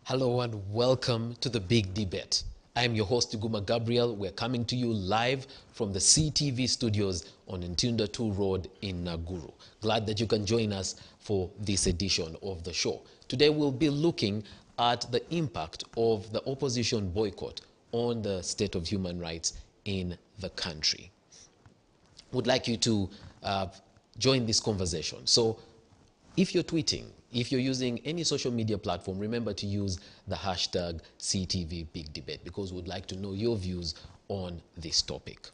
Hello and welcome to the Big Debate. I'm your host, Iguma Gabriel. We're coming to you live from the Seetv studios on Ntunda 2 Road in Naguru. Glad that you can join us for this edition of the show. Today we'll be looking at the impact of the opposition boycott on the state of human rights in the country. Would like you to join this conversation. So if you're tweeting, if you're using any social media platform, remember to use the hashtag Seetv Bigdebate because we'd like to know your views on this topic.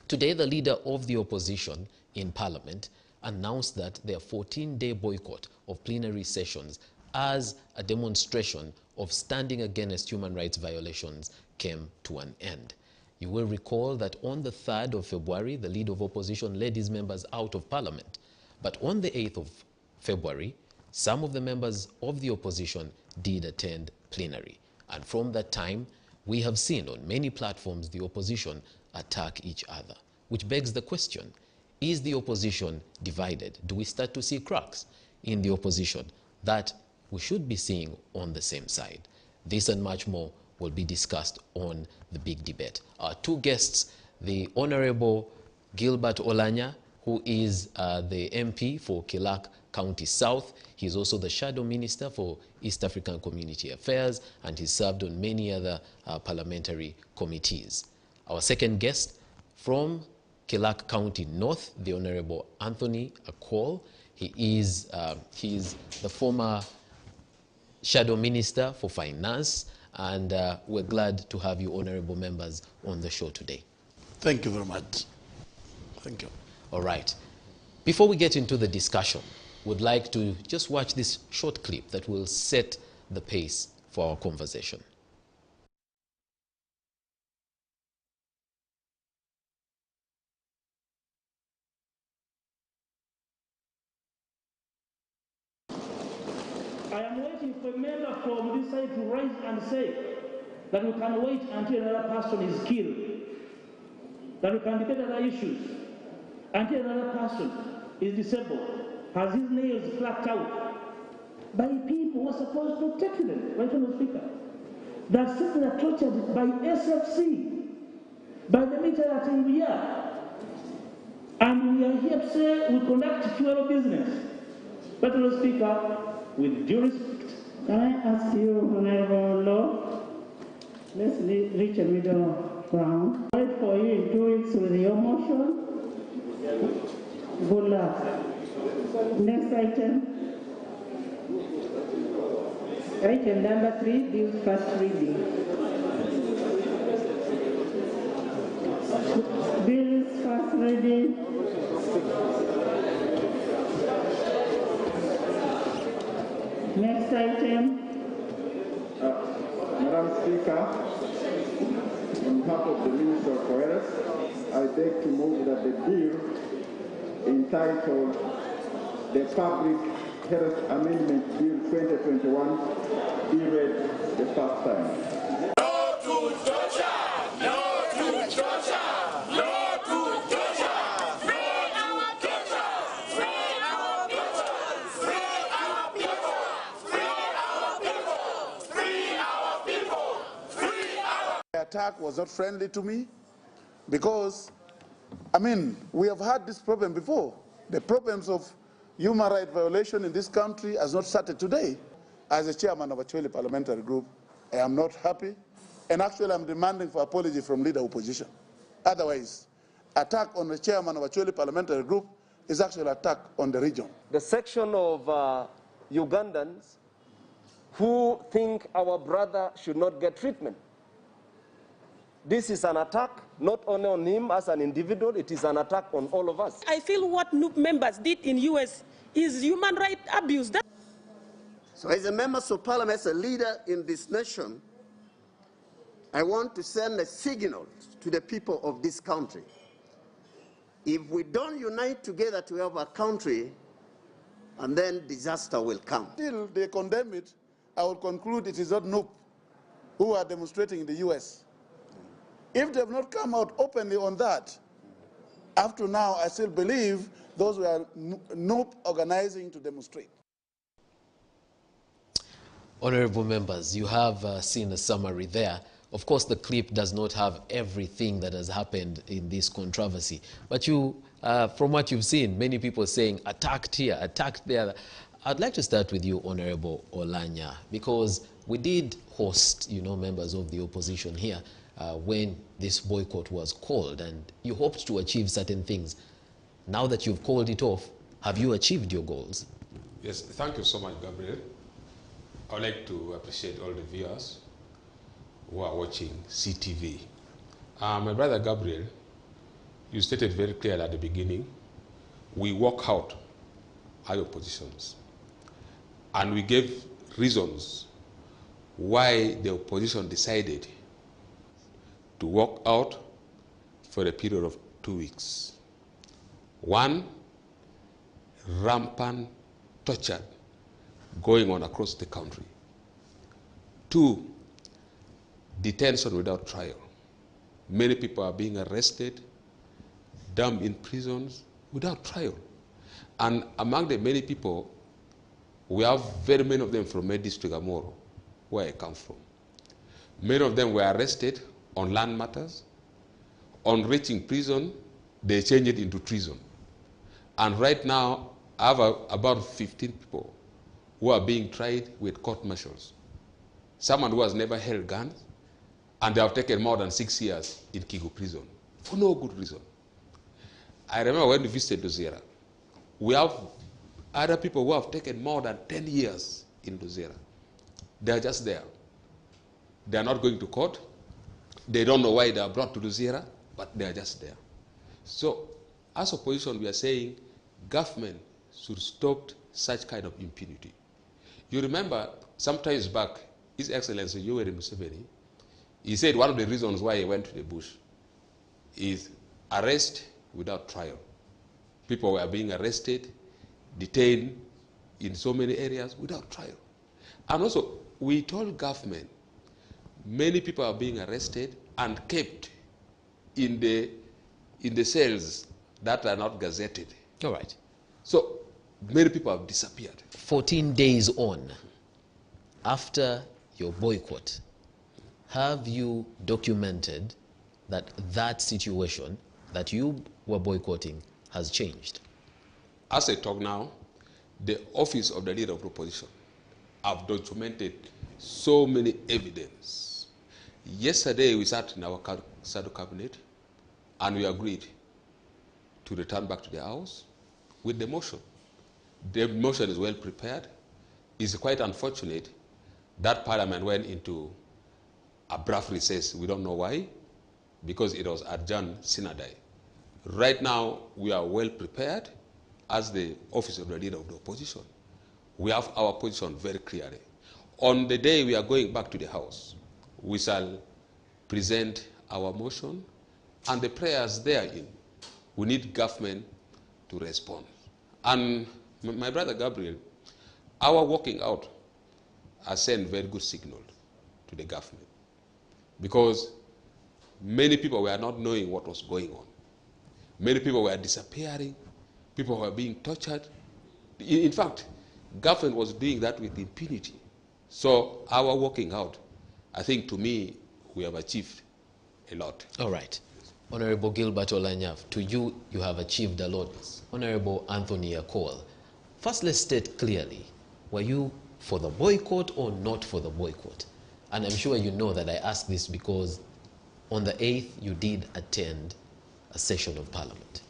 Today, the leader of the opposition in Parliament announced that their 14-day boycott of plenary sessions as a demonstration of standing against human rights violations came to an end. You will recall that on the 3rd of February, the leader of opposition led his members out of Parliament. But on the 8th of February, some of the members of the opposition did attend plenary. And from that time, we have seen on many platforms the opposition attack each other, which begs the question, is the opposition divided? Do we start to see cracks in the opposition that we should be seeing on the same side? This and much more will be discussed on the Big Debate. Our two guests, the Honorable Gilbert Olanya, who is the MP for Kilak County South. He's also the Shadow Minister for East African Community Affairs, and he's served on many other parliamentary committees. Our second guest from Kilak County North, the Honorable Anthony Akol. He is he's the former Shadow Minister for Finance, and we're glad to have you, honorable members, on the show today. Thank you very much. Thank you. All right. Before we get into the discussion, we'd like to just watch this short clip that will set the pace for our conversation. I am waiting for a member from this side to rise and say that we can wait until another person is killed, that we can debate other issues until another person is disabled, has his nails plucked out by people who are supposed to protect them, right, Mr. Speaker. That citizens are tortured by SFC, by the military at India. And we are here to say we conduct fuel business. But Mr. Speaker, with due respect, can I ask you, Honorable Law, let's reach a middle ground. Wait for you in 2 weeks with your motion. Good luck. Next item. Item number 3, bills first reading. Bills first reading. Next item. Madam Speaker, on behalf of the Minister of Finance, I beg to move that the bill entitled the Public Health Amendment Bill 2021 be read the first time. No to torture! No to torture! No to torture! Free our torture! Free our people! Free our people! Free our people! Free our people! Free our... The attack was not friendly to me because, we have had this problem before. The problems of human rights violation in this country has not started today. As a chairman of a Acholi parliamentary group, I am not happy, and actually I'm demanding for apology from leader opposition. Otherwise, attack on the chairman of a Acholi parliamentary group is actually an attack on the region. The section of Ugandans who think our brother should not get treatment. This is an attack not only on him as an individual, it is an attack on all of us. I feel what NUP members did in US is human rights abuse. So as a member of parliament, as a leader in this nation, I want to send a signal to the people of this country. If we don't unite together to have a country, and then disaster will come. Till they condemn it, I will conclude it is not NUP who are demonstrating in the US. If they have not come out openly on that, up to now, I still believe those were NUP organizing to demonstrate. Honorable members, you have seen a summary there. Of course, the clip does not have everything that has happened in this controversy. But you, from what you've seen, many people saying attacked here, attacked there. I'd like to start with you, Honorable Olanya, because we did host, members of the opposition here when this boycott was called, and you hoped to achieve certain things. Now that you've called it off, have you achieved your goals? Yes, thank you so much, Gabriel. I would like to appreciate all the viewers who are watching CTV. My brother Gabriel, you stated very clearly at the beginning, we walk out our oppositions. And we gave reasons why the opposition decided to walk out for a period of 2 weeks. One, rampant torture going on across the country. Two, detention without trial. Many people are being arrested, dumped in prisons without trial. And among the many people, we have very many of them from my district, Amoro, where I come from. Many of them were arrested on land matters. On reaching prison, they changed it into treason. And right now, I have about 15 people who are being tried with court martials. Someone who has never held guns, and they have taken more than 6 years in Kigu prison for no good reason. I remember when we visited Luzera, we have other people who have taken more than 10 years in Luzera. They are just there. They are not going to court. They don't know why they are brought to Luzera, but they are just there. So, as opposition, we are saying government should stop such kind of impunity. You remember, sometimes back, His Excellency Yoweri Museveni, he said one of the reasons why he went to the bush is arrest without trial. People were being arrested, detained in so many areas without trial. And also, we told government, many people are being arrested and kept in the cells that are not gazetted. All right. So, many people have disappeared. 14 days on, after your boycott, have you documented that that situation that you were boycotting has changed? As I talk now, the office of the leader of the opposition have documented so many evidence. Yesterday, we sat in our SADC cabinet and we agreed to return back to the house with the motion. The motion is well prepared. It's quite unfortunate that Parliament went into a brief recess. We don't know why, because it was adjourned sine die. Right now, we are well prepared as the office of the leader of the opposition. We have our position very clearly. On the day we are going back to the House, we shall present our motion and the prayers therein. We need government to respond. And my brother Gabriel, our walking out has sent very good signal to the government, because many people were not knowing what was going on. Many people were disappearing. People were being tortured. In fact, government was doing that with impunity. So our walking out, I think to me, we have achieved a lot. All right. Honorable Gilbert Olanyaf, to you, you have achieved a lot. Honorable Anthony Akol, first let's state clearly, were you for the boycott or not for the boycott? And I'm sure you know that I ask this because on the 8th, you did attend a session of Parliament.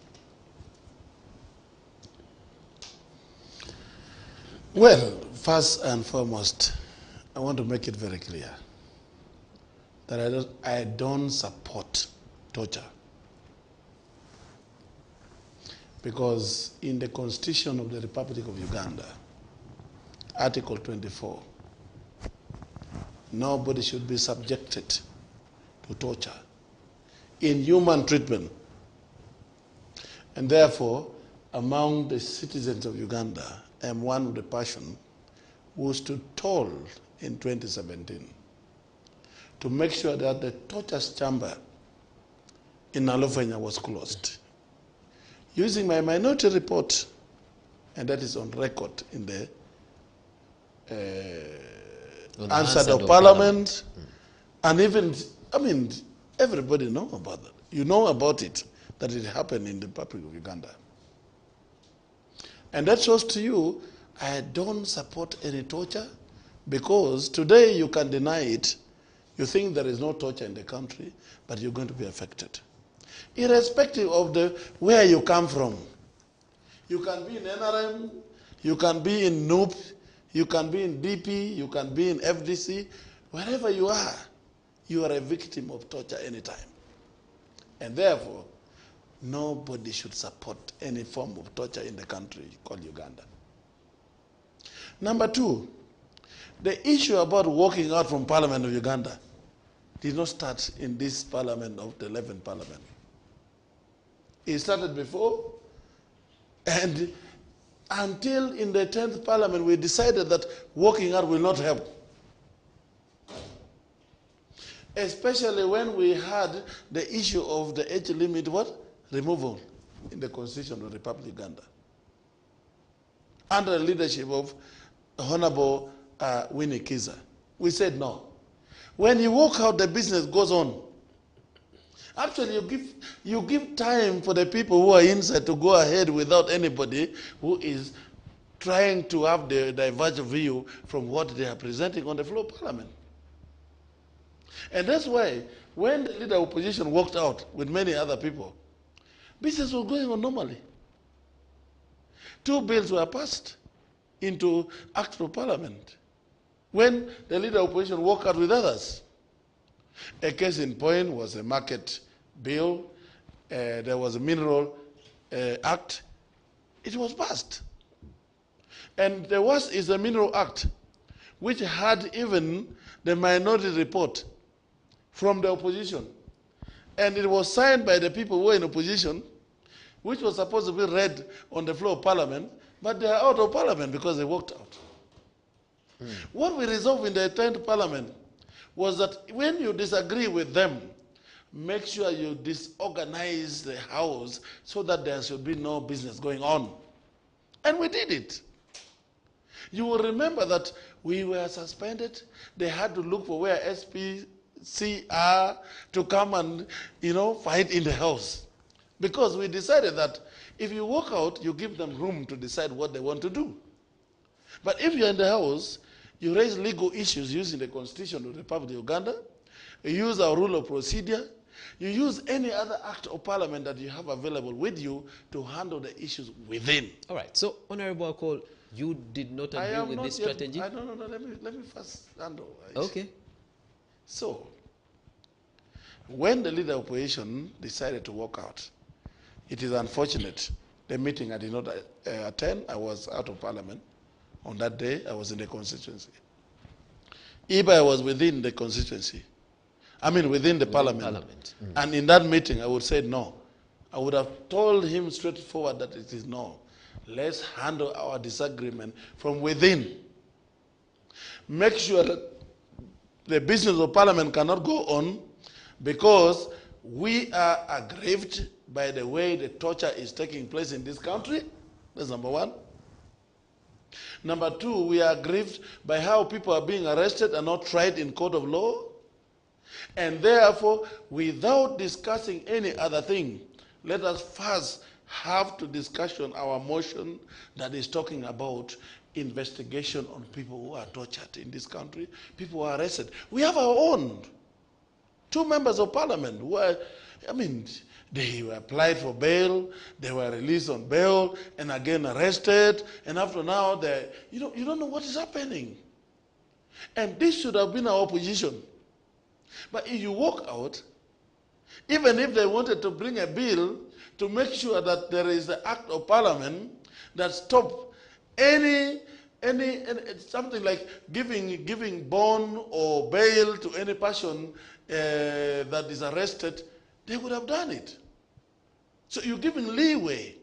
Well, first and foremost, I want to make it very clear that I don't support torture. Because in the Constitution of the Republic of Uganda, Article 24, nobody should be subjected to torture, inhuman treatment. And therefore, among the citizens of Uganda, I am one of the person who stood tall in 2017 to make sure that the torture chamber in Alofenya was closed. Using my minority report, and that is on record in the answered of parliament. And even, everybody know about that. You know about it, that it happened in the Republic of Uganda. And that shows to you, I don't support any torture, because today you can deny it. You think there is no torture in the country, but you're going to be affected. Irrespective of where you come from. You can be in NRM, you can be in NUP, you can be in DP, you can be in FDC. Wherever you are a victim of torture anytime. And therefore, nobody should support any form of torture in the country called Uganda. Number two, the issue about walking out from Parliament of Uganda did not start in this Parliament of the 11th Parliament. It started before, and until in the 10th Parliament we decided that walking out will not help. Especially when we had the issue of the age limit removal in the Constitution of the Republic of Uganda. Under the leadership of Honorable Winnie Kiza. We said no. When you walk out, the business goes on. Actually, you give time for the people who are inside to go ahead without anybody who is trying to have the divergent view from what they are presenting on the floor of Parliament. And that's why when the leader of opposition walked out with many other people, business was going on normally. 2 bills were passed into Act of Parliament when the leader of opposition walked out with others. A case in point was a market bill. There was a mineral act. It was passed. And there is a mineral act which had even the minority report from the opposition. And it was signed by the people who were in opposition, which was supposed to be read on the floor of Parliament, but they are out of Parliament because they walked out. What we resolved in the 10th Parliament was that when you disagree with them, make sure you disorganize the House so that there should be no business going on. And we did it. You will remember that we were suspended. They had to look for where SPC are to come and, fight in the House. Because we decided that if you walk out, you give them room to decide what they want to do. But if you're in the House, you raise legal issues using the Constitution of the Republic of Uganda, you use our rule of procedure, you use any other act of Parliament that you have available with you to handle the issues within. All right. So, Honorable Akol, you did not agree with this strategy? No. Let me first handle. Okay. So, when the leader of opposition decided to walk out, it is unfortunate. The meeting I did not attend. I was out of Parliament. On that day, I was in the constituency. If I was within the constituency, within the Parliament. And in that meeting, I would say no. I would have told him straightforward that it is no. Let's handle our disagreement from within. Make sure that the business of Parliament cannot go on because we are aggrieved by the way the torture is taking place in this country. That's number one. Number two, we are aggrieved by how people are being arrested and not tried in court of law. And therefore, without discussing any other thing, let us first have to discussion our motion that is talking about investigation on people who are tortured in this country, people who are arrested. We have our own. 2 members of Parliament who are, they were applied for bail, they were released on bail, and again arrested, and after now, you don't know what is happening. And this should have been our position. But if you walk out, even if they wanted to bring a bill to make sure that there is an act of Parliament that stop any something like giving bond or bail to any person that is arrested, they would have done it. So you're giving leeway.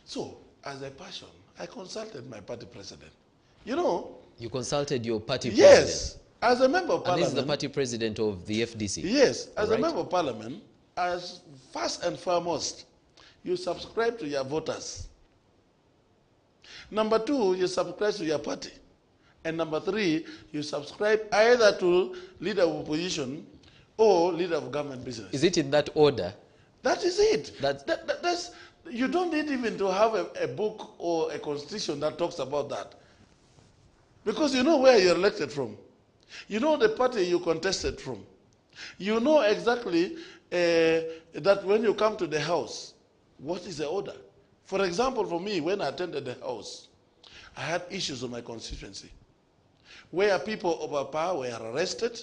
So as a person, I consulted my party president. You consulted your party president? Yes, as a member of Parliament. And this is the party president of the FDC? Yes, as a member of Parliament, as first and foremost, you subscribe to your voters. Number two, you subscribe to your party. And number 3, you subscribe either to leader of opposition or leader of government business. Is it in that order? That is it. That's You don't need even to have a book or a constitution that talks about that. Because you know where you're elected from. You know the party you contested from. You know exactly that when you come to the house, what is the order? For example, for me, when I attended the house, I had issues in my constituency where people of power were arrested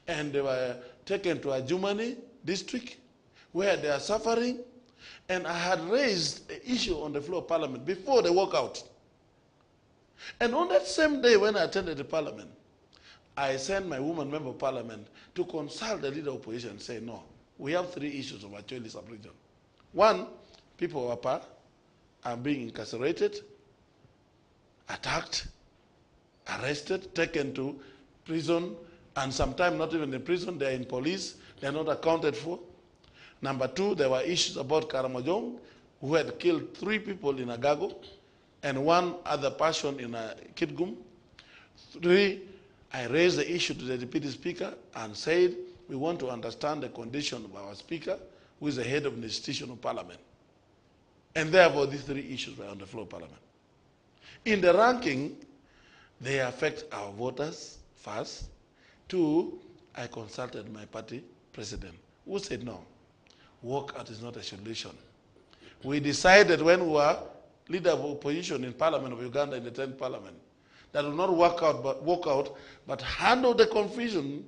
and they were taken to a Jumani district where they are suffering. And I had raised an issue on the floor of parliament before they walk out. And on that same day when I attended the parliament, I sent my woman member of parliament to consult the leader of opposition and say, no, we have 3 issues of actually sub-region. 1, people of power are being incarcerated, attacked, arrested, taken to prison, and sometimes not even in prison, they're in police, they're not accounted for. Number 2, there were issues about Karamojong, who had killed 3 people in Agago, and 1 other person in Kitgum. 3, I raised the issue to the deputy speaker and said, we want to understand the condition of our speaker, who is the head of the institution of parliament. And therefore, these 3 issues were on the floor of parliament. In the ranking, they affect our voters first. 2, I consulted my party president, who said no, walkout is not a solution. We decided when we were leader of opposition in Parliament of Uganda in the 10th Parliament that will not walk out, but handle the confusion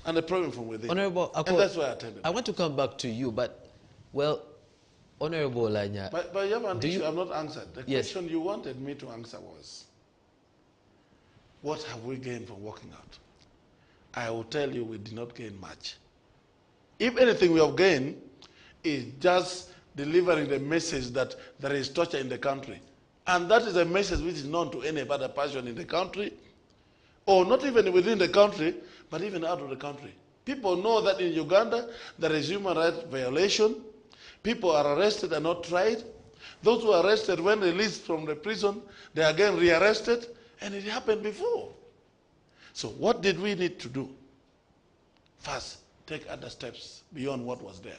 and the problem from within. Honorable Ako, and that's why I attended. I want to come back to you, but, well, Honorable Olanya. But you have an issue I have not answered. The Yes. question you wanted me to answer was, what have we gained from walking out? I will tell you we did not gain much. If anything we have gained is just delivering the message that there is torture in the country. And that is a message which is known to any other person in the country, or not even within the country, but even out of the country. People know that in Uganda there is human rights violation. People are arrested and not tried. Those who are arrested, when released from the prison, they are again rearrested, and it happened before. So what did we need to do? First, take other steps beyond what was there.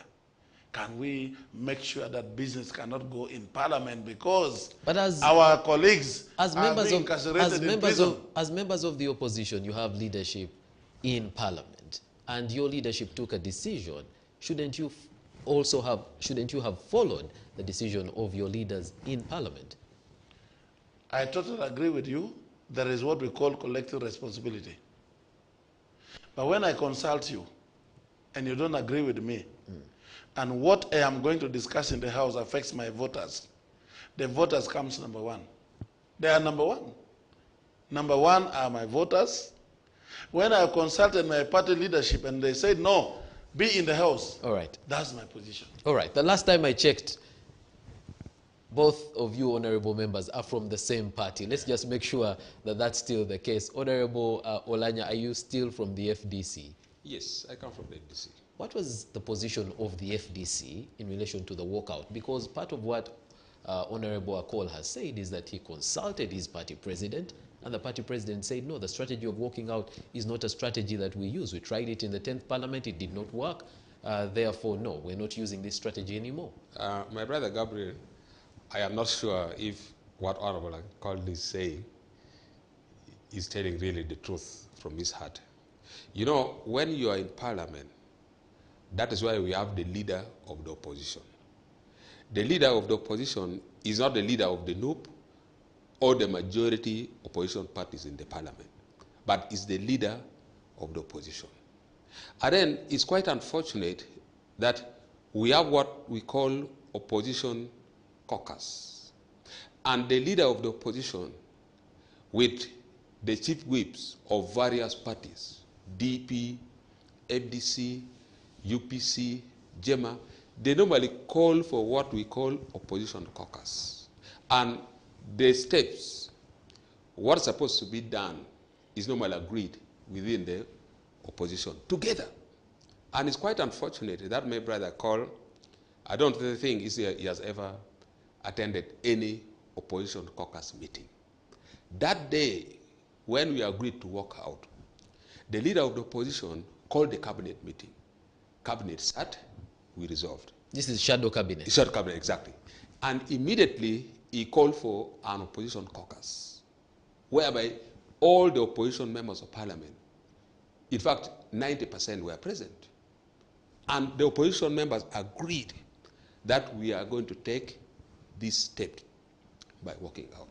Can we make sure that business cannot go in parliament because our colleagues are being incarcerated in prison? As members of the opposition, you have leadership in parliament, and your leadership took a decision. Shouldn't you have followed the decision of your leaders in parliament? I totally agree with you. There is what we call collective responsibility. But when I consult you and you don't agree with me, and what I am going to discuss in the House affects my voters, the voters comes number 1. They are number 1. Number 1 are my voters. When I consulted my party leadership and they said, no, be in the House. All right. That's my position. All right. The last time I checked, both of you honorable members are from the same party. Let's just make sure that that's still the case. Honorable Olanya, are you still from the FDC? Yes, I come from the FDC. What was the position of the FDC in relation to the walkout? Because part of what Honorable Akol has said is that he consulted his party president, and the party president said, no, the strategy of walking out is not a strategy that we use. We tried it in the 10th Parliament, it did not work. Therefore, no, we're not using this strategy anymore. My brother Gabriel, I am not sure if what Honorable Akol is saying is telling really the truth from his heart. You know, when you are in Parliament, that is why we have the leader of the opposition. The leader of the opposition is not the leader of the NUP or the majority opposition parties in the parliament, but is the leader of the opposition. And then it's quite unfortunate that we have what we call opposition caucus. And the leader of the opposition with the chief whips of various parties, DP, FDC, UPC, JEMA, they normally call for what we call opposition caucus. And the steps, what's supposed to be done is normally agreed within the opposition together. And it's quite unfortunate that my brother Cole, I don't think he has ever attended any opposition caucus meeting. That day, when we agreed to walk out, the leader of the opposition called the cabinet meeting. Cabinet sat, we resolved. This is shadow cabinet. Shadow cabinet, exactly. And immediately he called for an opposition caucus, whereby all the opposition members of parliament, in fact, 90% were present. And the opposition members agreed that we are going to take this step by walking out.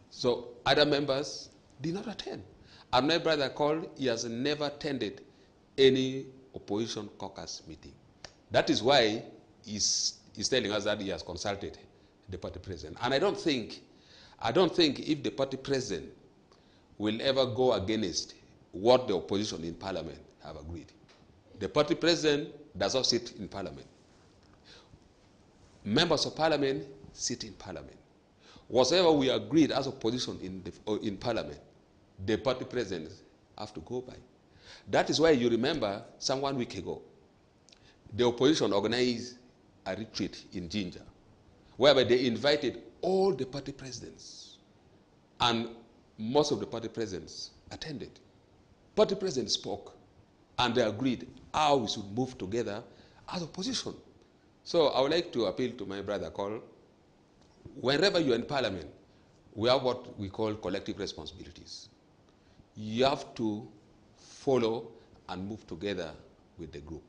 So other members did not attend. And my brother called, he has never attended any opposition caucus meeting. That is why he's telling us that he has consulted the party president. And I don't think if the party president will ever go against what the opposition in parliament have agreed. The party president does not sit in parliament. Members of parliament sit in parliament. Whatever we agreed as opposition in parliament, the party presidents have to go by. That is why you remember some 1 week ago, the opposition organized a retreat in Jinja, whereby they invited all the party presidents, and most of the party presidents attended. Party presidents spoke, and they agreed how we should move together as opposition. So I would like to appeal to my brother Cole. Wherever you're in parliament, we have what we call collective responsibilities. You have to follow and move together with the group.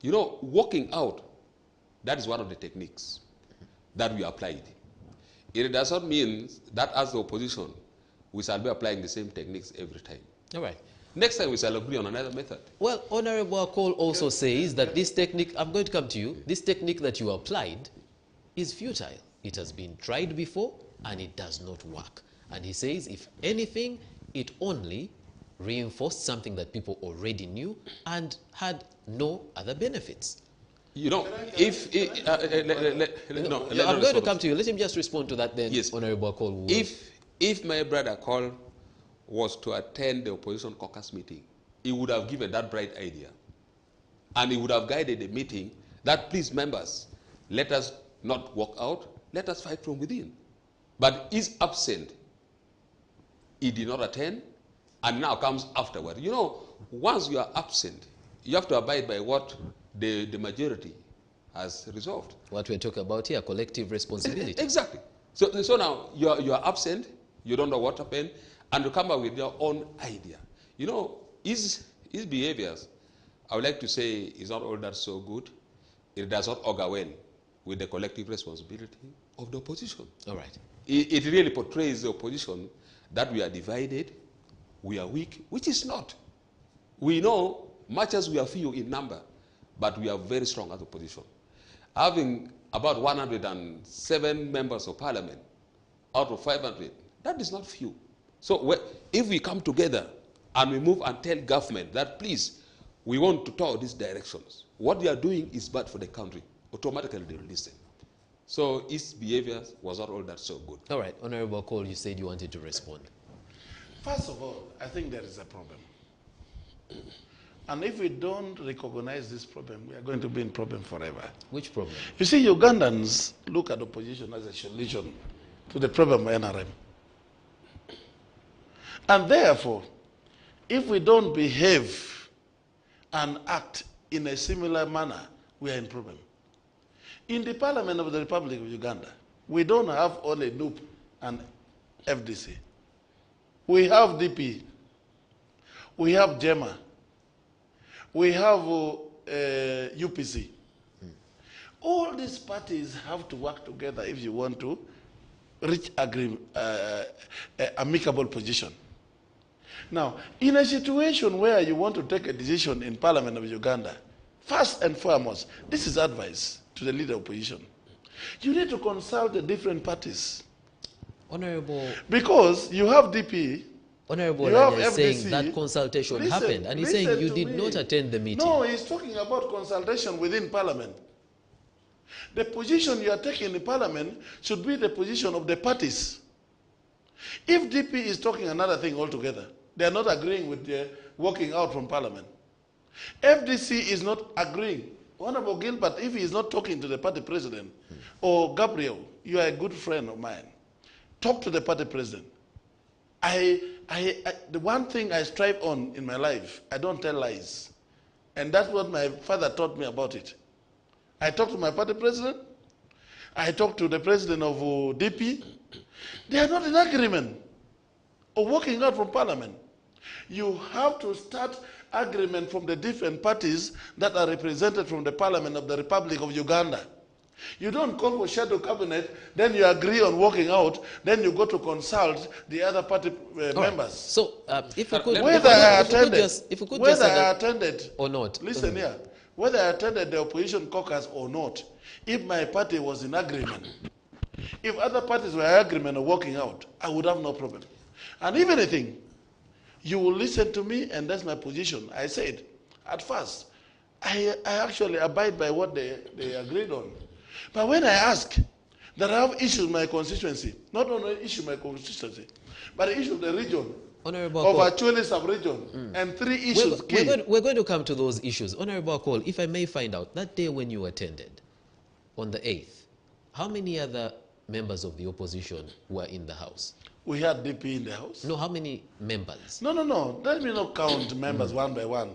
You know, walking out, that is one of the techniques that we applied. It does not mean that as the opposition, we shall be applying the same techniques every time. All right. Next time we shall agree on another method. Well, Honorable Cole also says that this technique, I'm going to come to you, this technique that you applied is futile. It has been tried before and it does not work. And he says, if anything, it only reinforced something that people already knew and had no other benefits. You know, I'm going to come to you. Let him just respond to that then, yes. Honorable Cole. If my brother Cole was to attend the opposition caucus meeting, he would have given that bright idea. And he would have guided the meeting that, please, members, let us not walk out, let us fight from within. But he's absent. He did not attend, and now comes afterward. You know, once you are absent, you have to abide by what the majority has resolved. What we're talking about here, collective responsibility. Exactly. So now you are absent, you don't know what happened, and you come up with your own idea. You know, his behaviors, I would like to say, is not all that so good. It does not augur well with the collective responsibility of the opposition. All right. It really portrays the opposition that we are divided, we are weak, which is not. We know, much as we are few in number, but we are very strong as opposition. Having about 107 members of parliament out of 500, that is not few. So if we come together and we move and tell government that, please, we want to tour these directions, what they are doing is bad for the country, automatically they will listen. So his behavior was not all that so good. All right, Honorable Cole, you said you wanted to respond. First of all, I think there is a problem. And if we don't recognize this problem, we are going to be in problem forever. Which problem? You see, Ugandans look at opposition as a solution to the problem of NRM. And therefore, if we don't behave and act in a similar manner, we are in problem. In the Parliament of the Republic of Uganda, we don't have only NUP and FDC. We have DP. We have JEMA. We have UPC. All these parties have to work together if you want to reach amicable position. Now, in a situation where you want to take a decision in Parliament of Uganda, first and foremost, this is advice to the leader of opposition. You need to consult the different parties. Honorable. Because you have DP. Honorable is saying that consultation happened, and he's saying you did not attend the meeting. No, he's talking about consultation within Parliament. The position you are taking in Parliament should be the position of the parties. If DP is talking another thing altogether, they are not agreeing with the walking out from Parliament. FDC is not agreeing. Honorable Gilbert, if he is not talking to the party president, or Gabriel, you are a good friend of mine, talk to the party president. I the one thing I strive on in my life, I don't tell lies. And that's what my father taught me about it. I talked to my party president. I talked to the president of DP. They are not in agreement of walking out from parliament. You have to start agreement from the different parties that are represented from the parliament of the Republic of Uganda. You don't call for shadow cabinet, then you agree on walking out, then you go to consult the other party members. Right. So if we could, whether I attended or not, listen here, whether I attended the opposition caucus or not, if my party was in agreement, if other parties were in agreement of walking out, I would have no problem. And if anything, you will listen to me, and that's my position. I said, at first, I actually abide by what they agreed on. But when I ask that I have issues in my constituency, not only issue my constituency, but the issue of the region, of actually sub-region, and 3 issues we're going to come to those issues. Honorable Akol, if I may find out, that day when you attended, on the 8th, how many other members of the opposition were in the House? We had DP in the House. No, how many members? No. Let me not count members one by one.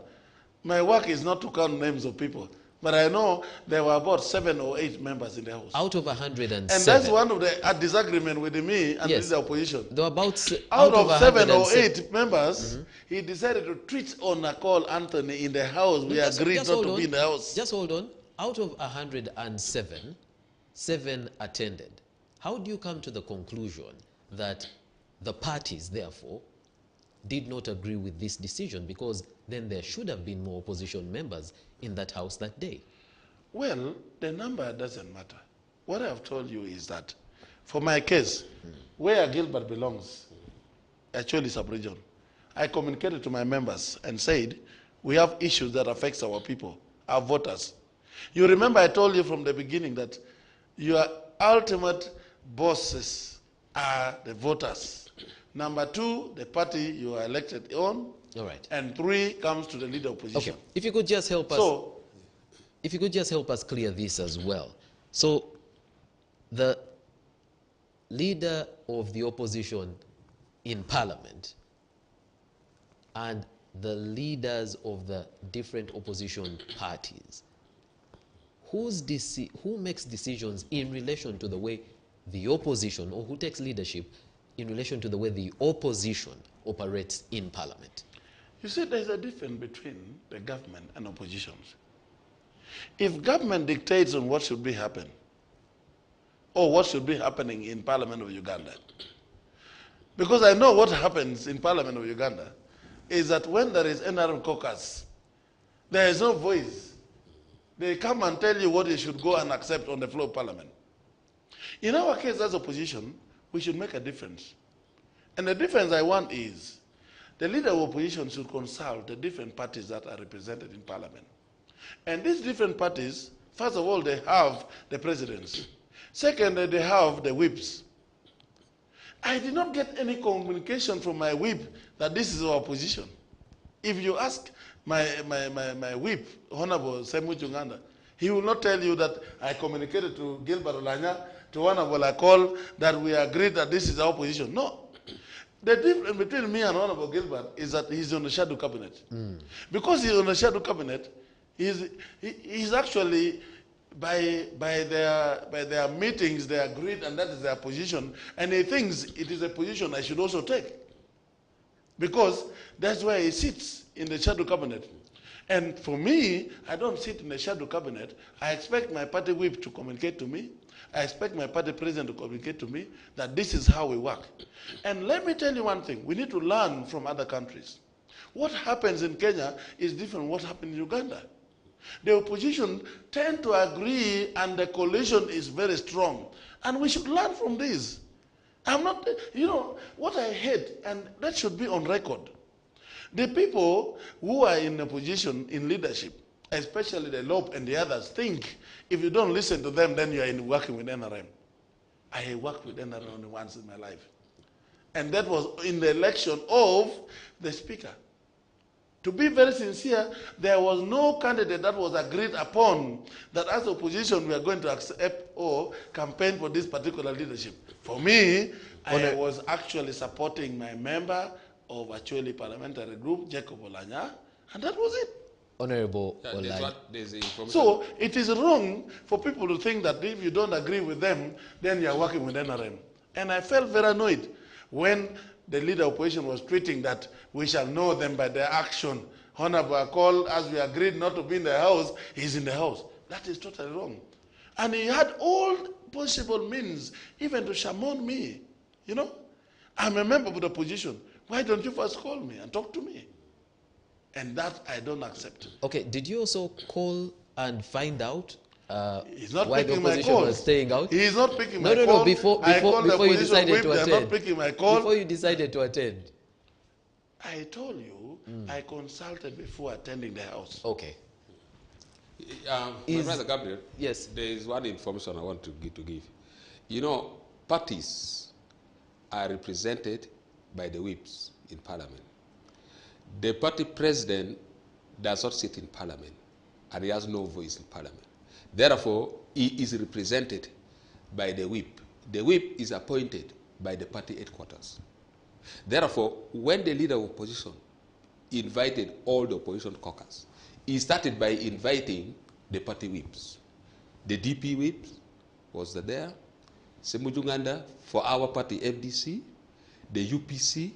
My work is not to count names of people. But I know there were about 7 or 8 members in the House. Out of 107. And that's one of the disagreement with me and the opposition. There were about out of 7 or 8 members, he decided to treat on Akol Anthony in the House. We agreed not to be in the House. Just hold on. Out of 107, 7 attended. How do you come to the conclusion that the parties, therefore, did not agree with this decision? Because then there should have been more opposition members in that House that day. Well, the number doesn't matter. What I've told you is that, for my case, where Gilbert belongs, actually sub-region, I communicated to my members and said, we have issues that affects our people, our voters. You remember I told you from the beginning that your ultimate bosses are the voters. Number 2, the party you are elected on. All right. And 3 comes to the leader opposition. Okay. If you could just help us. If you could just help us clear this as well. So, the leader of the opposition in parliament and the leaders of the different opposition parties, who makes decisions in relation to the way the opposition, or who takes leadership in relation to the way the opposition operates in parliament? You see, there's a difference between the government and oppositions. If government dictates on what should be happen, or what should be happening in Parliament of Uganda, because I know what happens in Parliament of Uganda is that when there is NRM caucus, there is no voice. They come and tell you what you should go and accept on the floor of Parliament. In our case as opposition, we should make a difference. And the difference I want is the leader of opposition should consult the different parties that are represented in Parliament. And these different parties, first of all, they have the presidents. Second, they have the whips. I did not get any communication from my whip that this is our position. If you ask my whip, Honorable Semu Chunganda, he will not tell you that I communicated to Gilbert Olanya, to Honorable Akol, that we agreed that this is our position. No. The difference between me and Honorable Gilbert is that he's on the shadow cabinet. Because he's on the shadow cabinet, he's actually, by their meetings, they agreed, and that is their position, and he thinks it is a position I should also take. Because that's where he sits, in the shadow cabinet. And for me, I don't sit in the shadow cabinet. I expect my party whip to communicate to me. I expect my party president to communicate to me that this is how we work. And let me tell you one thing. We need to learn from other countries. What happens in Kenya is different from what happened in Uganda. The opposition tend to agree and the coalition is very strong. And we should learn from this. I'm not, what I hate, and that should be on record. The people who are in a position in leadership, especially the LOP and the others, think if you don't listen to them, then you are working with NRM. I worked with NRM only once in my life. And that was in the election of the speaker. To be very sincere, there was no candidate that was agreed upon that as opposition we are going to accept or campaign for this particular leadership. For me, I was actually supporting my member of actually parliamentary group, Jacob Olanya, and that was it. Honorable Yeah, Olanya. there's information. So it is wrong for people to think that if you don't agree with them, then you are working with NRM. And I felt very annoyed when the leader of opposition was tweeting that we shall know them by their action. Honorable Akol, as we agreed not to be in the house, he's in the house. That is totally wrong. And he had all possible means, even to shaman me. You know, I'm a member of the opposition. Why don't you first call me and talk to me? And that I don't accept. Okay, did you also call and find out He's not why the picking my opposition calls. was staying out? He is not picking my call. No, before you decided to They are attend. not picking my call. Before you decided to attend. I told you, I consulted before attending the house. Okay. My brother Gabriel, yes, there is one information I want to give. You know, parties are represented by the whips in parliament. The party president does not sit in parliament, and he has no voice in parliament. Therefore, he is represented by the whip. The whip is appointed by the party headquarters. Therefore, when the leader of opposition invited all the opposition caucus, he started by inviting the party whips. The DP whips was there, Semujunganda for our party FDC, the UPC,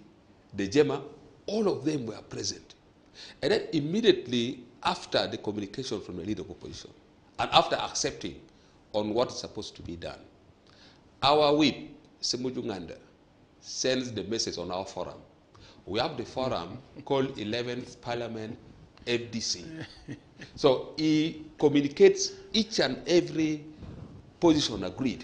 the JEMA, all of them were present. And then immediately after the communication from the leader of opposition, and after accepting on what is supposed to be done, our whip, Semujunganda, sends the message on our forum. We have the forum called 11th Parliament FDC. So he communicates each and every position agreed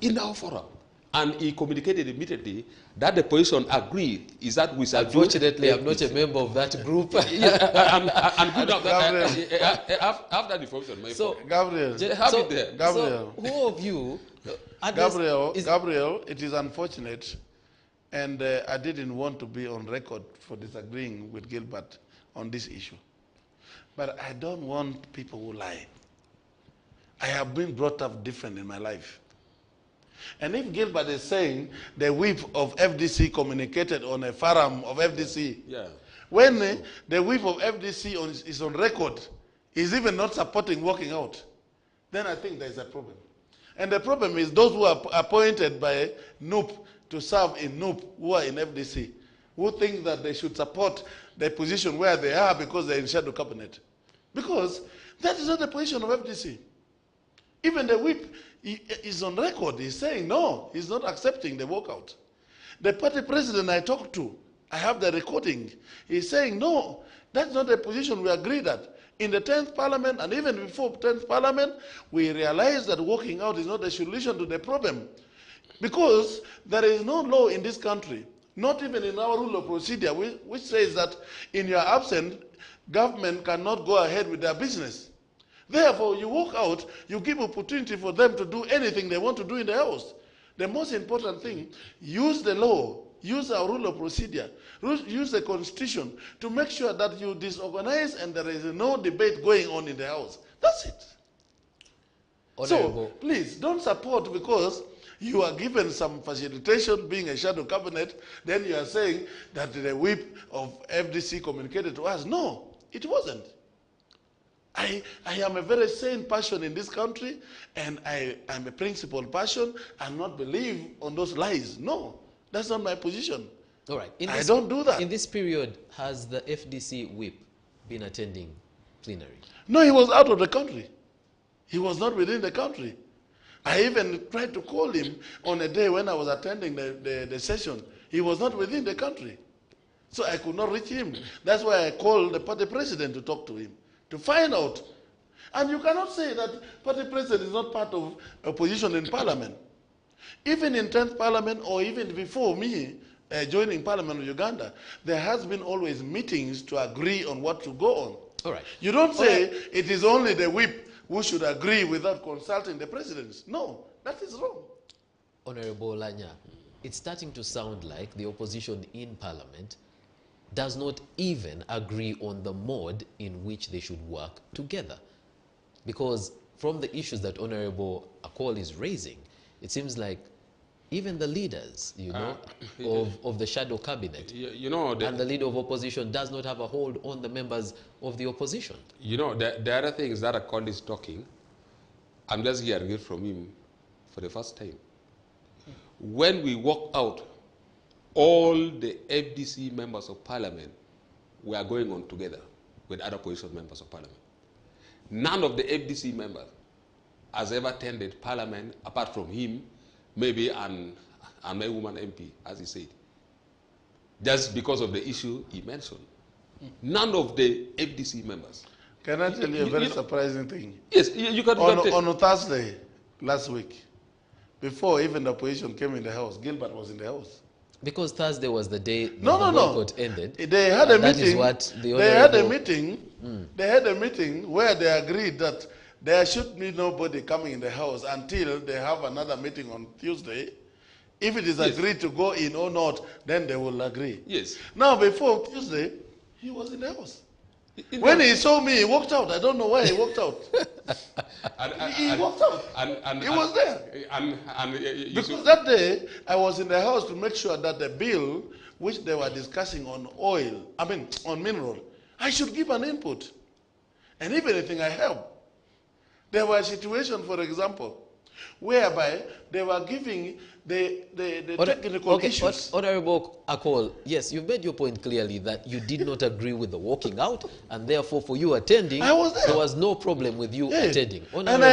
in our forum. And he communicated immediately that the position agreed is that we shall do. Unfortunately, I'm not a member of that group. And good after the information, so, Gabriel, so who of you? Gabriel, it is unfortunate, and I didn't want to be on record for disagreeing with Gilbert on this issue. But I don't want people who lie. I have been brought up different in my life. And if Gilbert is saying the whip of FDC communicated on a forum of FDC, when the whip of FDC is on record, is even not supporting walking out, then I think there is a problem. And the problem is those who are appointed by NUP to serve in NUP, who are in FDC, who think that they should support the position where they are because they're in shadow cabinet. Because that is not the position of FDC. Even the whip is on record. He's saying no, he's not accepting the walkout. The party president I talked to, I have the recording. He's saying no, that's not the position we agreed at. In the 10th Parliament, and even before 10th Parliament, we realized that walking out is not the solution to the problem. Because there is no law in this country, not even in our rule of procedure, which says that in your absence, government cannot go ahead with their business. Therefore, you walk out, you give opportunity for them to do anything they want to do in the house. The most important thing, use the law, use our rule of procedure, use the constitution to make sure that you disorganize and there is no debate going on in the house. That's it. Honorable. So, please, don't support because you are given some facilitation being a shadow cabinet, then you are saying that the whip of FDC communicated to us. No, it wasn't. I am a very sane person in this country, and I'm a principled person and not believe on those lies. No, that's not my position. All right. I don't do that. In this period, has the FDC whip been attending plenary? No, he was out of the country. He was not within the country. I even tried to call him on a day when I was attending the session. He was not within the country. So I could not reach him. That's why I called the party president to talk to him, to find out. And you cannot say that party president is not part of opposition in parliament. Even in 10th parliament or even before me joining parliament of Uganda, there has been always meetings to agree on what to go on. All right. You don't say it is only the whip who should agree without consulting the presidents. No, that is wrong. Honorable Lanya, it's starting to sound like the opposition in parliament does not even agree on the mode in which they should work together. Because from the issues that Honorable Akol is raising, it seems like even the leaders, you know, of the shadow cabinet, you know, and the leader of opposition does not have a hold on the members of the opposition. You know, the other thing is that a colleague is talking. I'm just hearing it from him for the first time. When we walk out, all the FDC members of parliament were going on together with other opposition members of parliament. None of the FDC members has ever attended parliament apart from him, maybe and my woman MP, as he said, just because of the issue he mentioned. None of the FDC members. Can I tell you a very surprising thing? Yes, you can. On a Thursday last week, before even the opposition came in the house, Gilbert was in the house. Because Thursday was the day the boycott ended. They had a meeting. That is what the they had a meeting. They had a meeting where they agreed that there should be nobody coming in the house until they have another meeting on Tuesday. If it is agreed to go in or not, then they will agree. Yes. Now, before Tuesday, he was in the house. When he saw me, he walked out. I don't know why he walked out. He walked out. He was there. Because that day, I was in the house to make sure that the bill, which they were discussing on oil, on mineral, I should give an input. And if anything, I help. There were situations, for example, whereby they were giving the technical issues. Honorable Akol, yes, you've made your point clearly that you did not agree with the walking out, and therefore for you attending, I was there. There was no problem with you attending. And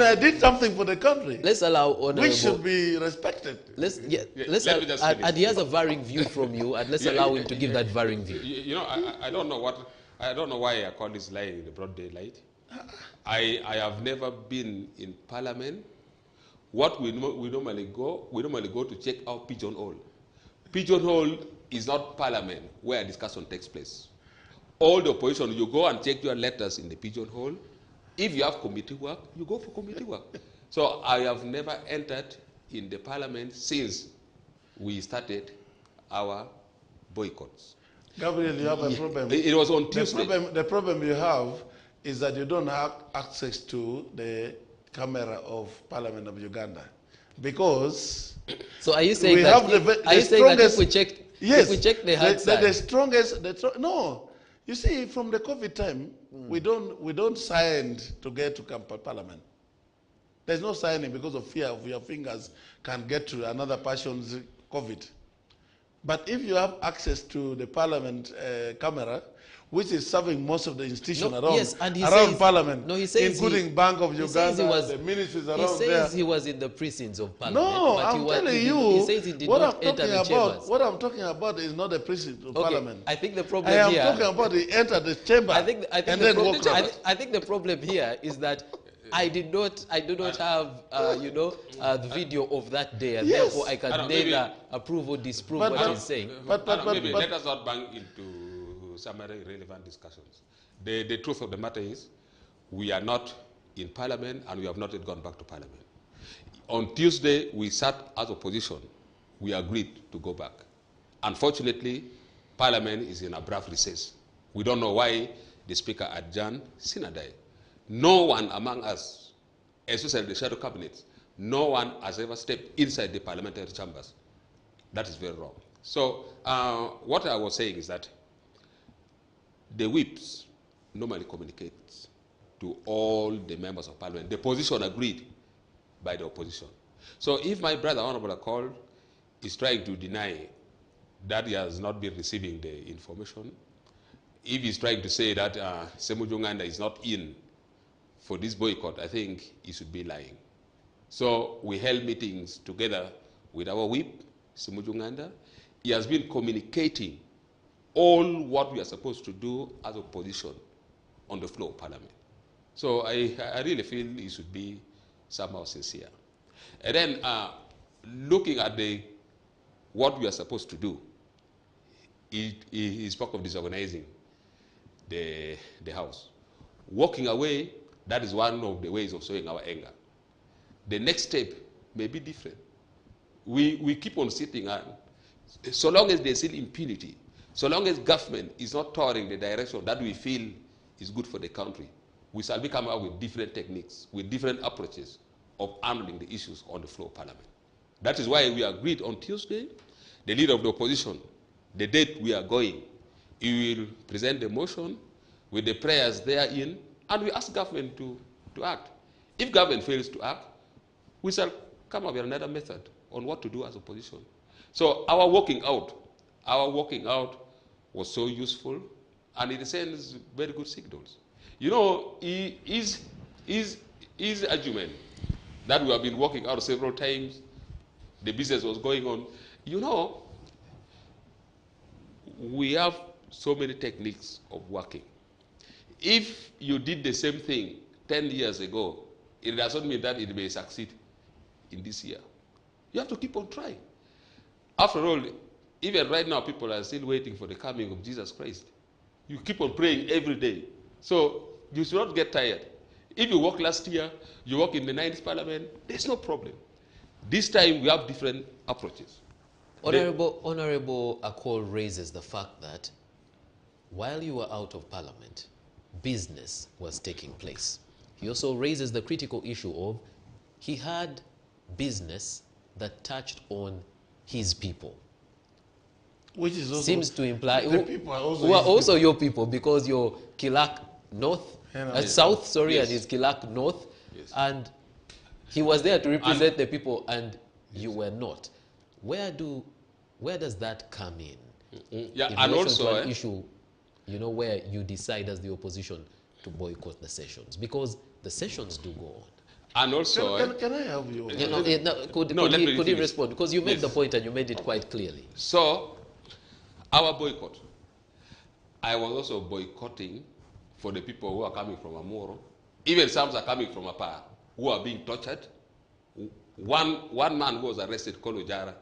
I did something for the country. Let's allow Honorable... Which should be respected. And he has a varying view from you, and let's allow him to give that varying view. You know, I don't know why Akol is lying in the broad daylight. I have never been in parliament. What we normally go to check out pigeonhole. Pigeonhole is not parliament where discussion takes place. All the opposition, you go and check your letters in the pigeonhole. If you have committee work, you go for committee work. So I have never entered in the parliament since we started our boycotts. Gabriel, you have a problem. It was on Tuesday. The problem you have is that you don't have access to the camera of Parliament of Uganda, because so are you saying that if we check the hard side, no, you see, from the COVID time, we don't sign to get to Parliament. There's no signing because of fear of your fingers can get to another person's COVID. But if you have access to the Parliament camera, which is serving most of the institutions around Parliament, including Bank of Uganda, the ministries around there. He says he was in the precincts of Parliament. No, I'm telling you, he says he did not enter the chambers. What I'm talking about is not the precincts of Parliament. I think the problem here... I am talking about he entered the chamber and then walked out. I think the problem here is that I do not have, the video of that day, and therefore I can neither approve or disprove what he's saying. But let us not bang into some irrelevant discussions. The truth of the matter is, we are not in Parliament, and we have not yet gone back to Parliament. On Tuesday, we sat as opposition. We agreed to go back. Unfortunately, Parliament is in abrupt recess. We don't know why the Speaker adjourned Sinadai. No one among us, especially the shadow cabinets, no one has ever stepped inside the parliamentary chambers. That is very wrong. So what I was saying is that the whips normally communicate to all the members of parliament. The position agreed by the opposition. So if my brother, Honorable Akol, is trying to deny that he has not been receiving the information, if he's trying to say that Semujunganda is not in for this boycott, I think he should be lying. So we held meetings together with our whip, Semujunganda. He has been communicating all what we are supposed to do as opposition on the floor of Parliament. So I really feel he should be somehow sincere. And then looking at what we are supposed to do, he spoke of disorganizing the House. Walking away, that is one of the ways of showing our anger. The next step may be different. We keep on sitting, and so long as there's still impunity, so long as government is not towering the direction that we feel is good for the country, we shall be coming up with different techniques, with different approaches of handling the issues on the floor of Parliament. That is why we agreed on Tuesday, the leader of the opposition, the date we are going, he will present the motion with the prayers therein, and we ask government to act. If government fails to act, we shall come up with another method on what to do as opposition. So our walking out was so useful, and it sends very good signals. You know, his argument that we have been walking out several times, the business was going on. You know, we have so many techniques of working. If you did the same thing 10 years ago, it doesn't mean that it may succeed in this year. You have to keep on trying. After all, even right now, people are still waiting for the coming of Jesus Christ. You keep on praying every day. So you should not get tired. If you work last year, you work in the 9th Parliament, there's no problem. This time, we have different approaches. Honorable Akol raises the fact that while you were out of Parliament, business was taking place. He also raises the critical issue of he had business that touched on his people. Which is also seems to imply the people are also, who are also your people, because you're Kilak North, South, sorry, yes. And he's Kilak North, yes. And he was there to represent the people, and you were not. Where does that come in? Yeah, in and also to an issue, you know, where you decide as the opposition to boycott the sessions, because the sessions do go on. And also, can I help you? Could he respond? Because you made the point and you made it quite clearly. So, our boycott, I was also boycotting for the people who are coming from Amoro. Even some are coming from Apa, who are being tortured. One man who was arrested, called Ojara,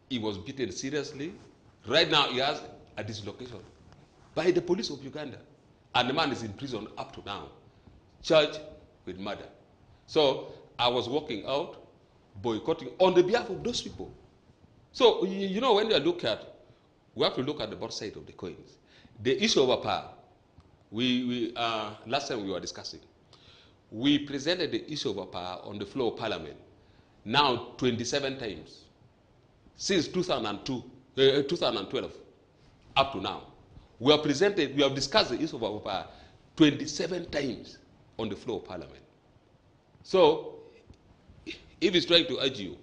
he was beaten seriously. Right now, he has a dislocation by the police of Uganda. And the man is in prison up to now, charged with murder. So I was walking out, boycotting on the behalf of those people. So, you know, when we have to look at the both sides of the coins. The issue of Apa, last time we were discussing, we presented the issue of Apa on the floor of Parliament, now 27 times, since 2012, up to now. We have discussed the issue of Apa 27 times on the floor of Parliament. So, if he's trying to urge you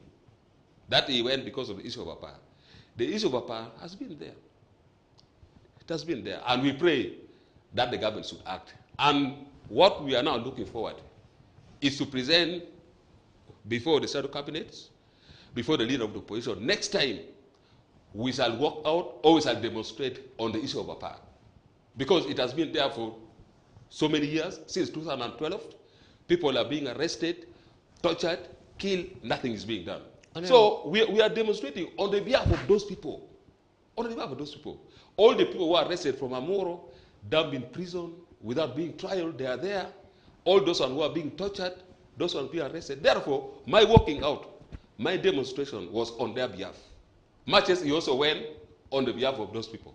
that he went because of the issue of Apa, the issue of Apa has been there. It has been there. And we pray that the government should act. And what we are now looking forward is to present before the shadow cabinets, before the leader of the opposition. Next time, we shall walk out or we shall demonstrate on the issue of Apa. Because it has been there for so many years, since 2012. People are being arrested, tortured, killed, nothing is being done. So we are demonstrating on the behalf of those people. On the behalf of those people. All the people who are arrested from Amoro, dumped in prison without being tried, they are there. All those who are being tortured, those who are being arrested. Therefore, my walking out, my demonstration was on their behalf. Much as he also went on the behalf of those people.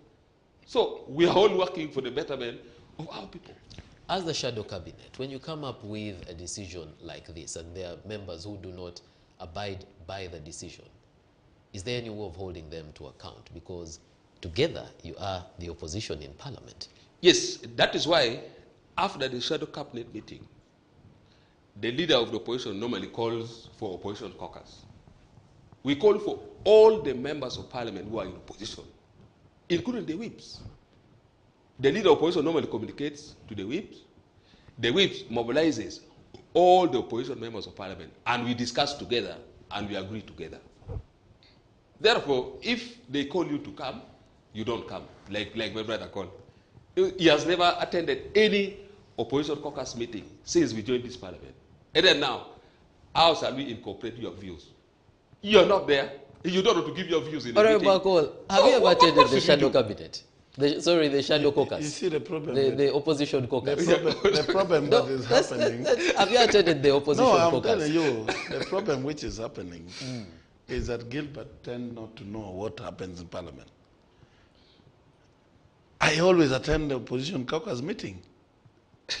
So we are all working for the betterment of our people. As the shadow cabinet, when you come up with a decision like this, and there are members who do not abide by the decision, is there any way of holding them to account? Because together you are the opposition in Parliament. Yes, that is why after the shadow cabinet meeting, the leader of the opposition normally calls for opposition caucus. We call for all the members of Parliament who are in opposition, including the whips. The leader of opposition normally communicates to the whips. The whips mobilizes all the opposition members of Parliament, and we discuss together, and we agree together. Therefore, if they call you to come, you don't come, like my brother called. He has never attended any opposition caucus meeting since we joined this Parliament. And then now, how shall we incorporate your views? You're not there. You don't want to give your views in the meeting. Have you ever attended the shadow cabinet? The shadow caucus. You see the problem. The opposition caucus. The problem that is happening. Have you attended the opposition caucus? No, I'm telling you, the problem which is happening is that Gilbert tends not to know what happens in Parliament. I always attend the opposition caucus meeting.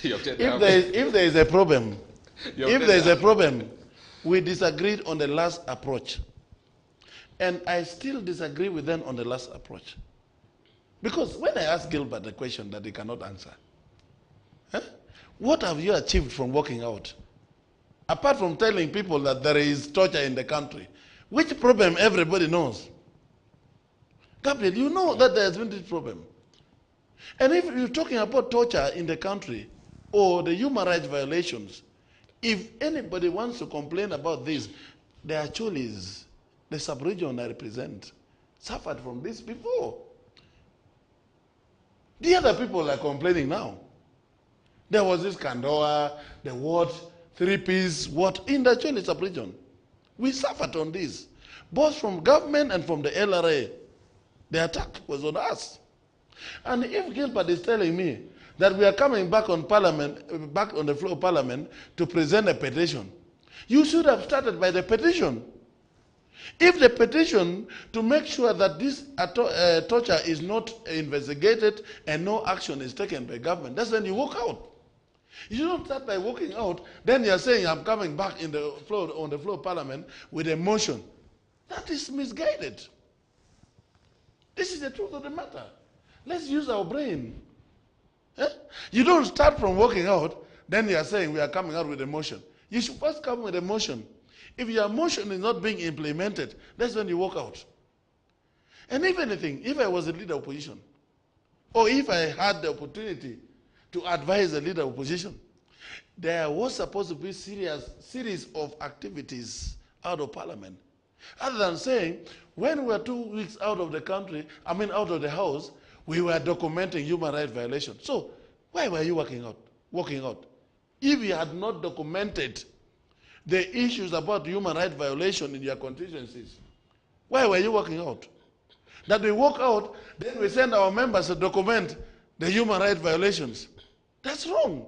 If there is a problem, we disagreed on the last approach. And I still disagree with them on the last approach. Because when I ask Gilbert the question that he cannot answer, what have you achieved from working out? Apart from telling people that there is torture in the country, which problem everybody knows? Gabriel, you know that there has been this problem. And if you're talking about torture in the country or the human rights violations, if anybody wants to complain about this, the Acholis, the sub-region I represent, suffered from this before. The other people are complaining now. There was this Kandoa, the what, 3Ps, what, in the Acholi sub-region. We suffered on this, both from government and from the LRA. The attack was on us. And if Gilbert is telling me that we are coming back on Parliament, back on the floor of Parliament to present a petition, you should have started by the petition. If the petition to make sure that this torture is not investigated and no action is taken by government, that's when you walk out. You don't start by walking out, then you're saying I'm coming back on the floor of Parliament with a motion. That is misguided. This is the truth of the matter. Let's use our brain. You don't start from walking out, then you are saying we are coming out with a motion. You should first come with a motion. If your motion is not being implemented, that's when you walk out. And if anything, if I was a leader of opposition, or if I had the opportunity to advise the leader of opposition, there was supposed to be series of activities out of Parliament. Other than saying, when we were 2 weeks out of the country, out of the house, we were documenting human rights violations. So why were you walking out? If you had not documented the issues about human rights violation in your constituencies, why were you walking out? That we walk out, then we send our members to document the human rights violations. That's wrong.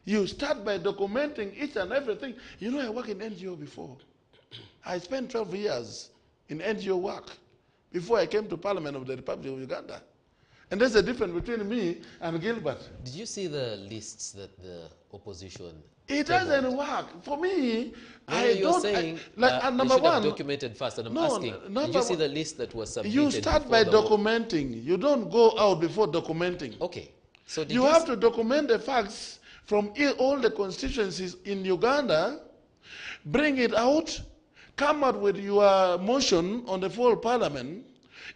You start by documenting each and everything. You know, I worked in NGO before. I spent 12 years in NGO work before I came to Parliament of the Republic of Uganda. And there's a difference between me and Gilbert. Did you see the lists that the opposition It doesn't work. For me, you're saying number should one, have documented first, and I'm asking, did you see the list that was submitted? You start by documenting. You don't go out before documenting. Okay. So you have to document the facts from all the constituencies in Uganda, bring it out, come out with your motion on the full Parliament.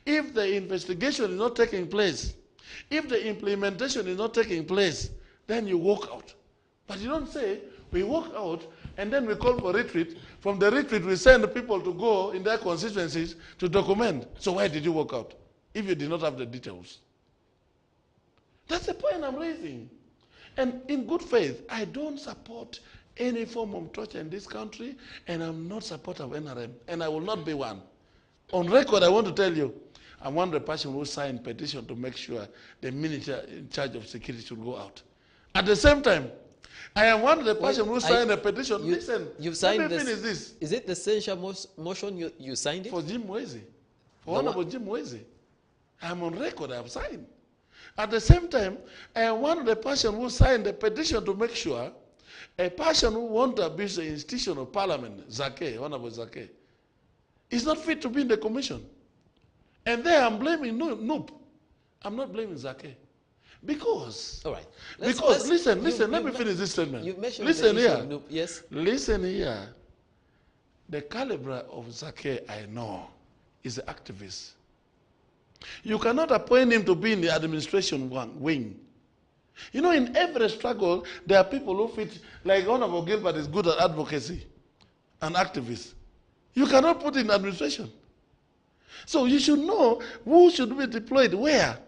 If the investigation is not taking place, if the implementation is not taking place, then you walk out. But you don't say, we walk out and then we call for retreat. From the retreat, we send people to go in their constituencies to document. So why did you walk out if you did not have the details? That's the point I'm raising. And in good faith, I don't support any form of torture in this country, and I'm not supporter of NRM, and I will not be one. On record, I want to tell you, I'm one of the person who signed petition to make sure the minister in charge of security should go out. At the same time, I am one of the person who signed a petition. Listen, you've signed let me finish this. Is it the censure motion you signed it? For Jim Mwezi. For Honorable Jim Mwezi. I'm on record, I have signed. At the same time, I am one of the person who signed a petition to make sure a person who wants to abuse the institution of Parliament, Zake, Honorable Zake, is not fit to be in the commission. And there I'm blaming Noop. I'm not blaming Zake. Because, all right. Listen, let me finish this statement. You've mentioned listen the here. Of Noop. Yes. Listen here. The caliber of Zake I know is an activist. You cannot appoint him to be in the administration wing. You know, in every struggle, there are people who fit, like Honorable Gilbert is good at advocacy, an activist. You cannot put in administration. So you should know who should be deployed where.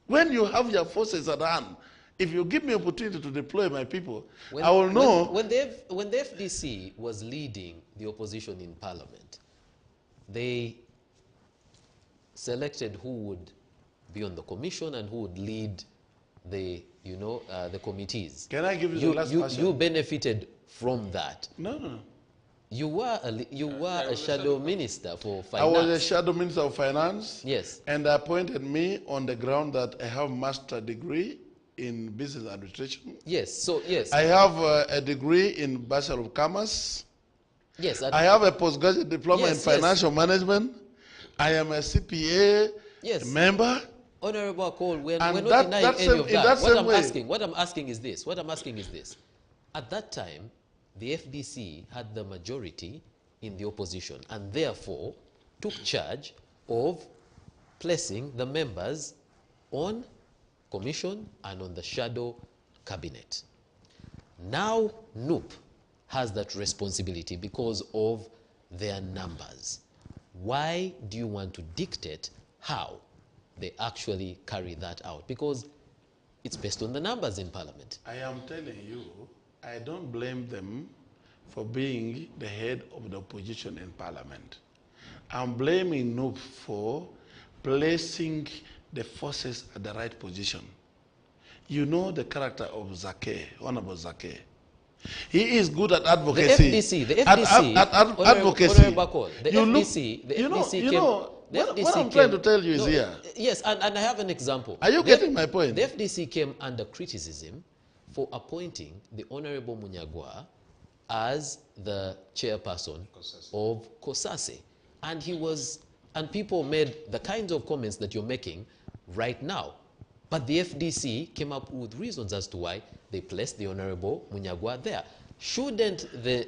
When you have your forces at hand, if you give me opportunity to deploy my people, I will know. When the FDC was leading the opposition in Parliament, they selected who would be on the commission and who would lead the, the committees. Can I give you the last question? You benefited from that. No. You were a shadow minister for finance. I was a shadow minister of finance. Yes. And they appointed me on the ground that I have a master's degree in business administration. Yes. So yes. I have a degree in Bachelor of Commerce. Yes. I have a postgraduate diploma in financial management. I am a CPA member. Honorable Akol, we're not that, denying any of that. What I'm asking is this. At that time, the FDC had the majority in the opposition and therefore took charge of placing the members on commission and on the shadow cabinet. Now, NUP has that responsibility because of their numbers. Why do you want to dictate how they actually carry that out? Because it's based on the numbers in Parliament. I am telling you, I don't blame them for being the head of the opposition in Parliament. I'm blaming NUP for placing the forces at the right position. You know the character of Zake, Honorable Zake. He is good at advocacy. The FDC, advocacy. What I'm trying to tell you is here. Yes, and I have an example. Are you getting my point? The FDC came under criticism for appointing the Honorable Munyagwa as the chairperson of COSASE. And people made the kinds of comments that you're making right now. But the FDC came up with reasons as to why they placed the Honorable Munyagwa there. Shouldn't the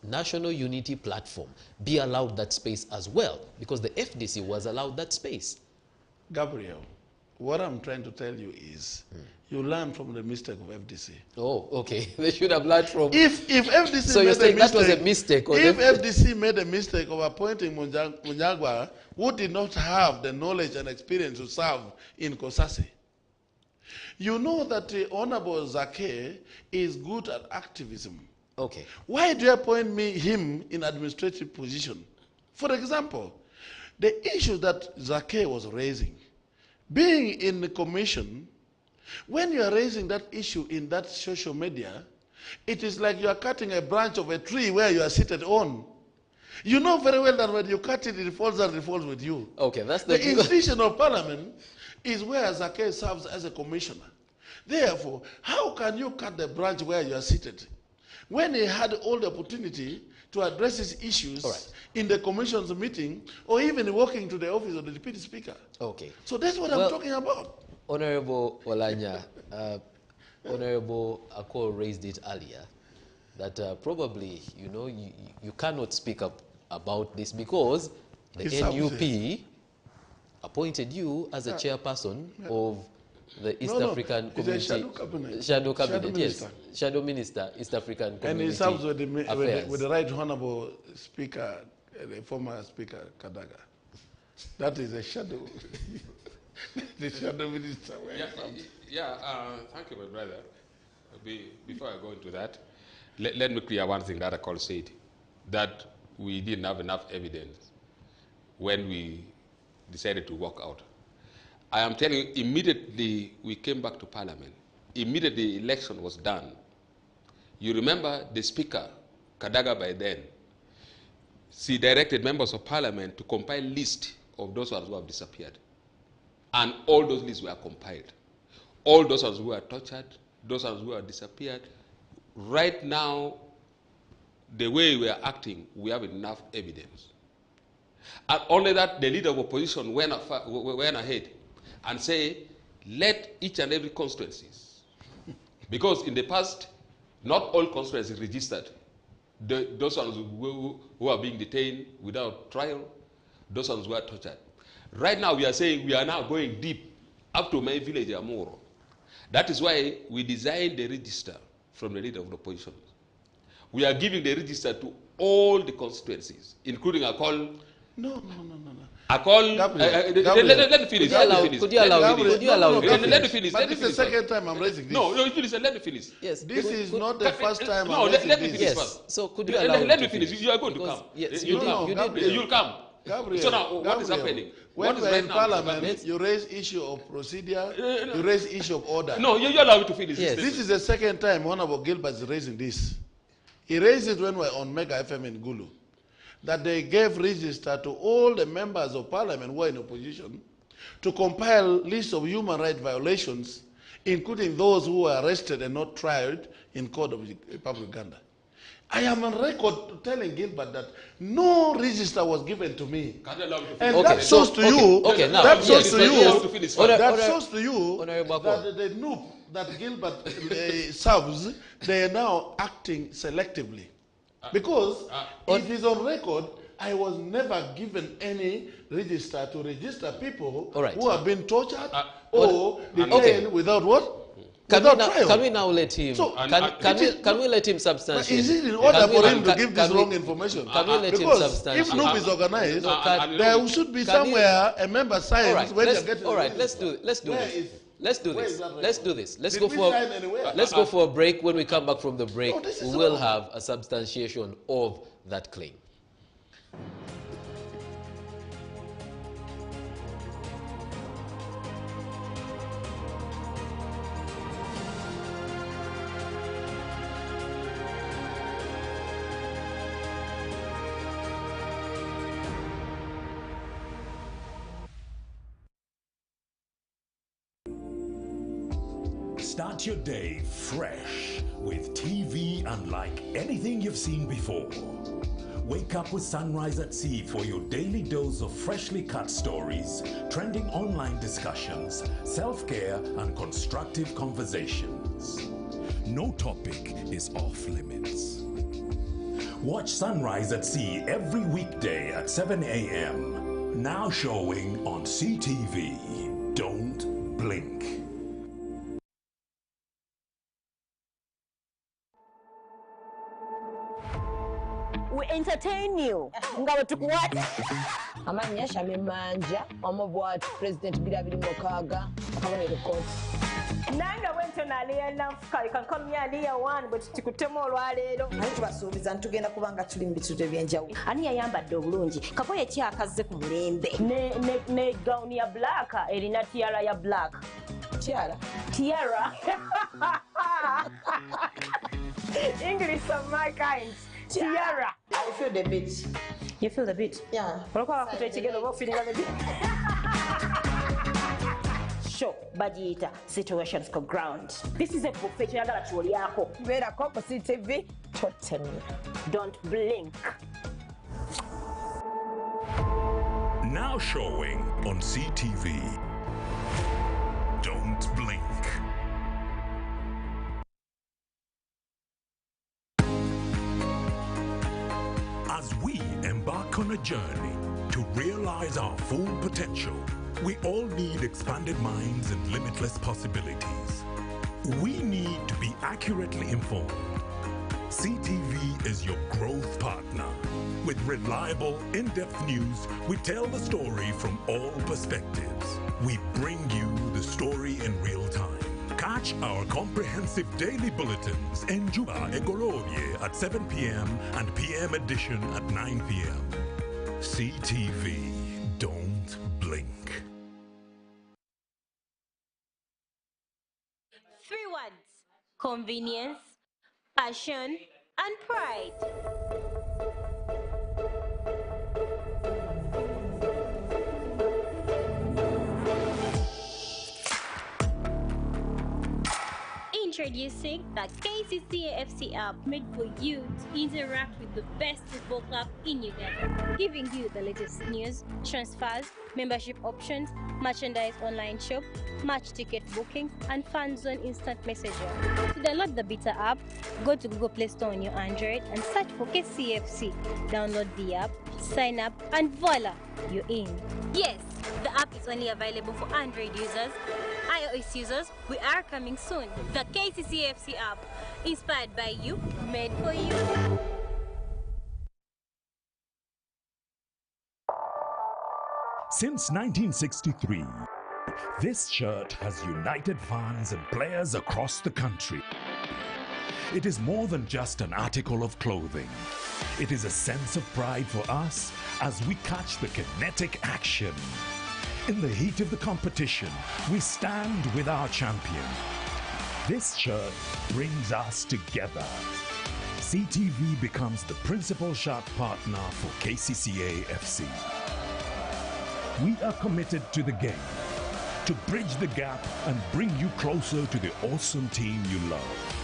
National Unity Platform be allowed that space as well? Because the FDC was allowed that space. Gabriel, what I'm trying to tell you is you learn from the mistake of FDC. Oh, okay. They should have learned from... If FDC so you're saying that was a mistake? If FDC made a mistake of appointing Munyagwa, who did not have the knowledge and experience to serve in COSASE, you know that Honorable Zake is good at activism. Okay. Why do you appoint him in administrative position? For example, the issue that Zake was raising, being in the commission, when you are raising that issue in that social media, it is like you are cutting a branch of a tree where you are seated on. You know very well that when you cut it, it falls and it falls with you. Okay, that's the institution of Parliament is where Zake serves as a commissioner. Therefore, how can you cut the branch where you are seated? When he had all the opportunity to address his issues in the commission's meeting, or even walking to the office of the deputy speaker. Okay. So that's what I'm talking about. Honorable Olanya, Honorable Akol raised it earlier, that probably, you know, you cannot speak up about this because the NUP appointed you as a chairperson of the East African Community Shadow Cabinet, yes, Shadow Minister, East African Community. And he serves with the Right Honorable Speaker, the former Speaker Kadaga. That is a shadow. The Shadow Minister. Thank you, my brother. Before I go into that, let me clear one thing that Akol said, that we didn't have enough evidence when we decided to walk out. I am telling you, immediately we came back to Parliament, immediately the election was done. You remember the Speaker, Kadaga by then, she directed members of Parliament to compile a list of those who have disappeared. And all those lists were compiled. All those who were tortured, those who have disappeared. Right now, the way we are acting, we have enough evidence. And only that the leader of opposition went ahead and say, let each and every constituencies, because in the past, not all constituencies registered. Those ones who are being detained without trial, those ones who are tortured. Right now, we are saying we are now going deep up to my village, Amuro. That is why we designed the register from the leader of the opposition. We are giving the register to all the constituencies, including Akol. No. Akol. Let me finish. Could you allow me? Let me finish. But this is the second time I'm raising this. No, finish. Let me finish. Yes. This is not the first time I'm raising this. Let me finish first. So could you allow Let me finish. You are going to come. Yes, you'll come. Gabriel, so now, what is happening? When we're in Parliament, you raise issue of procedure, you raise issue of order. No, you allow me to finish. Yes. This is the second time Honorable Gilbert is raising this. He raised it when we were on Mega FM in Gulu, that they gave register to all the members of Parliament who were in opposition to compile lists of human rights violations, including those who were arrested and not tried in court of the Republic of Uganda. I am on record telling Gilbert that no register was given to me. And that shows to you, that shows to you that the noob that Gilbert serves, they are now acting selectively. Because it is on record, I was never given any register to register people who have been tortured or detained without what? Can we now let him? So, can we let him substantiate? Is it in order for him to give this wrong information? Can we let him substantiate? If noob is organized, there should be somewhere a member signs when you're getting. All right, let's do this. Let's do this. Let's go for a break. When we come back from the break, we will have a substantiation of that claim. Start your day fresh with TV unlike anything you've seen before. Wake up with Sunrise at Sea for your daily dose of freshly cut stories, trending online discussions, self-care and constructive conversations. No topic is off limits. Watch Sunrise at Sea every weekday at 7 a.m. Now showing on Seetv. Don't blink. We entertain you. Ngawe tukuwata. Amanya shame manja omobwa President Bidabidi Mokaga akabone record. Nanga wento naliya nafuka ikankomya aliya one but tikutemo olwaleero. Ani tubasuubiza ntugenda kubanga tuli mu bitu ebyenjawulo. Ani yayambadde obulungi kakoye kyakazze ku mulembe. Ne gown ya black erina tiara ya black. Tiara. English of my kind. Tiara. I feel the beat. You feel the beat? Yeah. Show Bajita situations go ground. This is a professional that you yako. Vera Coco Seetv totally. Don't blink. Now showing on Seetv. Don't blink. As we embark on a journey to realize our full potential, we all need expanded minds and limitless possibilities. We need to be accurately informed. Seetv is your growth partner. With reliable, in-depth news, we tell the story from all perspectives. We bring you the story in real time. Catch our comprehensive daily bulletins in Juba Egorovie at 7 p.m. and PM edition at 9 p.m. Seetv, don't blink. 3 words: convenience, passion, and pride. Introducing the KCCA app made for you to interact with the best football club in Uganda, giving you the latest news, transfers, membership options, merchandise online shop, match ticket bookings, and fan zone instant messaging. To download the beta app, go to Google Play Store on your Android and search for KCFC. Download the app, sign up, and voila, you're in. Yes, the app is only available for Android users. iOS users, we are coming soon. The KCCFC app, inspired by you, made for you. Since 1963, this shirt has united fans and players across the country. It is more than just an article of clothing. It is a sense of pride for us as we catch the kinetic action. In the heat of the competition, we stand with our champion. This shirt brings us together. Seetv becomes the principal shirt partner for KCCA FC. We are committed to the game, to bridge the gap and bring you closer to the awesome team you love.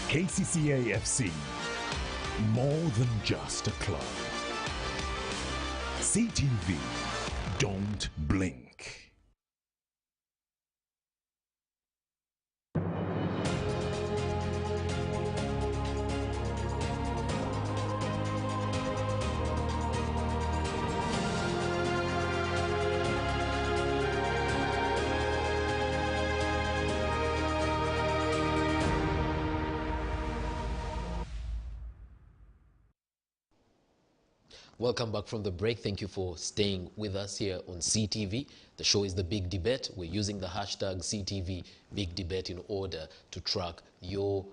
KCCA FC, more than just a club. Seetv, don't blink. Welcome back from the break. Thank you for staying with us here on CTV. The show is The Big Debate. We're using the hashtag CTV Big Debate in order to track your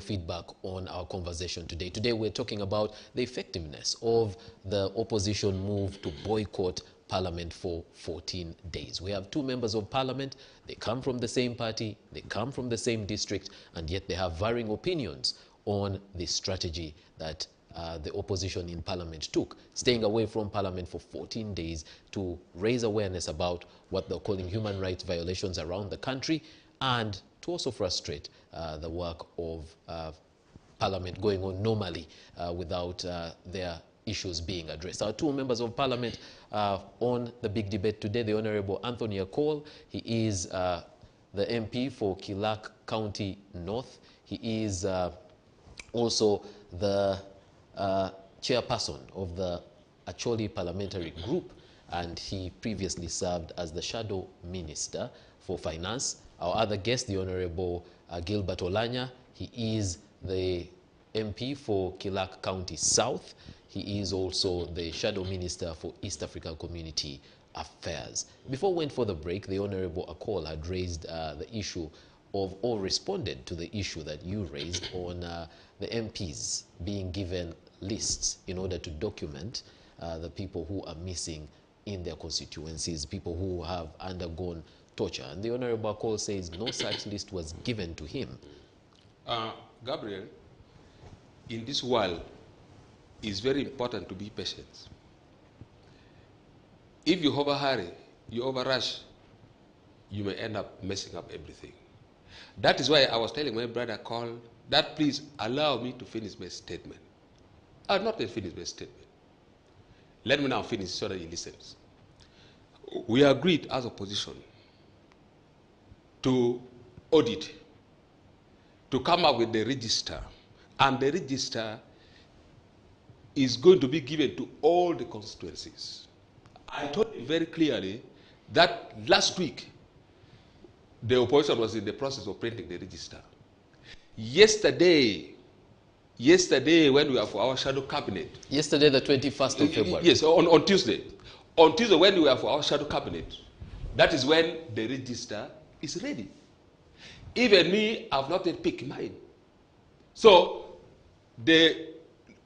feedback on our conversation today. Today we're talking about the effectiveness of the opposition move to boycott Parliament for 14 days. We have two members of Parliament. They come from the same party, they come from the same district, and yet they have varying opinions on the strategy that the opposition in Parliament took, staying away from Parliament for 14 days to raise awareness about what they're calling human rights violations around the country, and to also frustrate the work of Parliament going on normally without their issues being addressed. Our two members of Parliament on the Big Debate today, the Honorable Anthony Akol. He is the MP for Kilak County North. He is also the chairperson of the Acholi Parliamentary Group, and he previously served as the Shadow Minister for Finance. Our other guest, the Honorable Gilbert Olanya, he is the MP for Kilak County South. He is also the Shadow Minister for East African Community Affairs. Before we went for the break, the Honorable Akol had raised the issue of, or responded to the issue that you raised on the MPs being given lists in order to document the people who are missing in their constituencies, people who have undergone torture. And the Honorable Akol says no such list was given to him. Gabriel, in this world, it's very important to be patient. If you overhurry, you overrush, you may end up messing up everything. That is why I was telling my brother Cole that please allow me to finish my statement. I have not yet finished my statement. Let me now finish so that he listens. We agreed as opposition to audit, to come up with the register, and the register is going to be given to all the constituencies. I told you very clearly that last week the opposition was in the process of printing the register. Yesterday when we were for our shadow cabinet. Yesterday, the 21st of February. Yes, on Tuesday. On Tuesday, when we were for our shadow cabinet, that is when the register is ready. Even me, I've not yet picked mine. So, the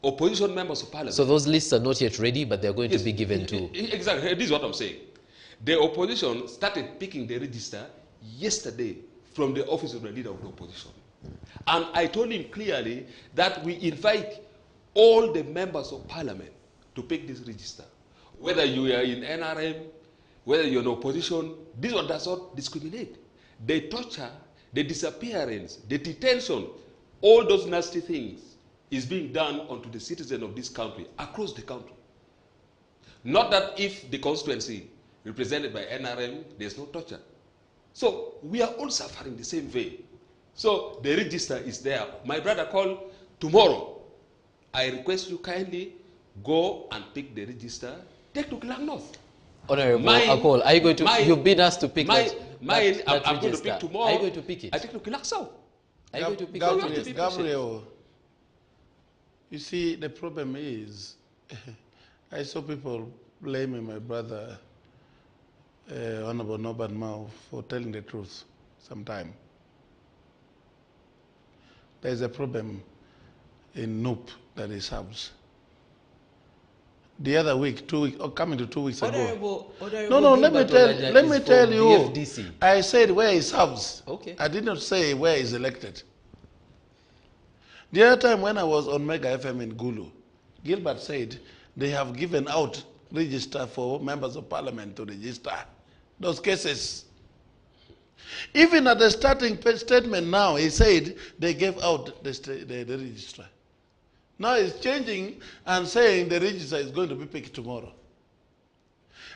opposition members of Parliament. So those lists are not yet ready, but they're going to be given to. Exactly, this is what I'm saying. The opposition started picking the register yesterday from the office of the leader of the opposition. And I told him clearly that we invite all the members of Parliament to pick this register. Whether you are in NRM, whether you're in opposition, this one does not discriminate. The torture, the disappearance, the detention, all those nasty things is being done onto the citizens of this country, across the country. Not that if the constituency represented by NRM, there's no torture. So we are all suffering the same way. So the register is there. My brother called tomorrow. I request you kindly go and pick the register. Take to Kilak North. Honorable Akol, are you going to? You've been asked to pick that I'm register. going to pick tomorrow. Are you going to pick it? I take to Kilak South. Are you going to pick it? Gabriel, you see, the problem is, I saw people blaming my brother, Honorable Norbert Mao, for telling the truth sometime. There's a problem in Noop that he serves. The other week, 2 weeks, or coming to 2 weeks ago. No, let me tell you. FDC. I said where he serves. Okay. I did not say where he's elected. The other time when I was on Mega FM in Gulu, Gilbert said they have given out register for members of Parliament to register those cases. Even at the starting statement now, he said they gave out the register. Now he's changing and saying the register is going to be picked tomorrow.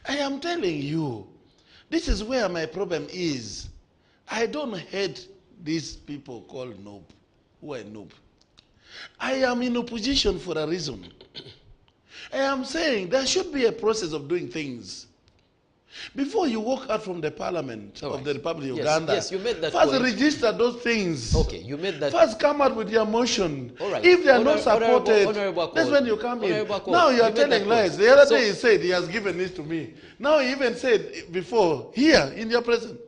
I am telling you, this is where my problem is. I don't hate these people called noob, who are noob. I am in opposition for a reason. I am saying there should be a process of doing things. Before you walk out from the parliament of the Republic of Uganda, yes, you made that first point. register those things. Okay, you made that. First come out with your motion. All right. If they are not supported, Honorable that's when you come in. Call. Now you are made that telling lies. point. The other day he said he has given this to me. Now he even said before, here in your presence,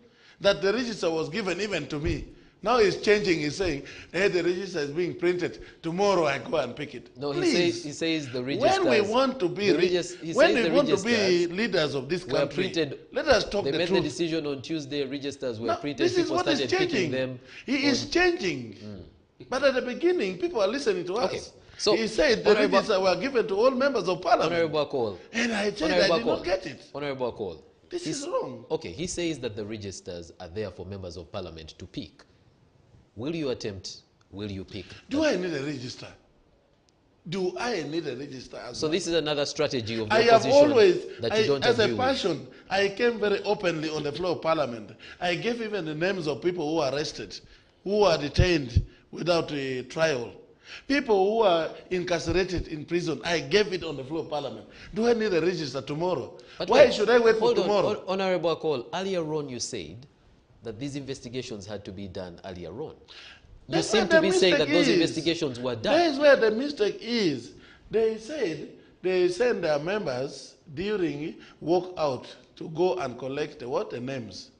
that the register was given even to me. Now he's changing. He's saying, hey, the register is being printed. Tomorrow I go and pick it. No, Please. he says the registers. When we want to be, leaders of this country, let us talk the truth. They made the decision on Tuesday. Registers were printed. This is people what started is changing. picking them. He is changing. But at the beginning, people are listening to us. So he said the registers were given to all members of parliament. Honorable Call. And I said I did not get it. Honorable Call. This is wrong. Okay, he says that the registers are there for members of parliament to pick. Will you pick? Do I need a register? Do I need a register? So this is another strategy of the I have opposition always, that you don't as agree a with. passion, I came very openly on the floor of parliament. I gave even the names of people who are arrested, who are detained without a trial. People who are incarcerated in prison, I gave it on the floor of parliament. Do I need a register tomorrow? But why should I wait for tomorrow? Honorable Call, earlier on you said that these investigations had to be done earlier on. You seem to be saying that those investigations were done. That is where the mistake is. They said they send their members during walkout to go and collect the names.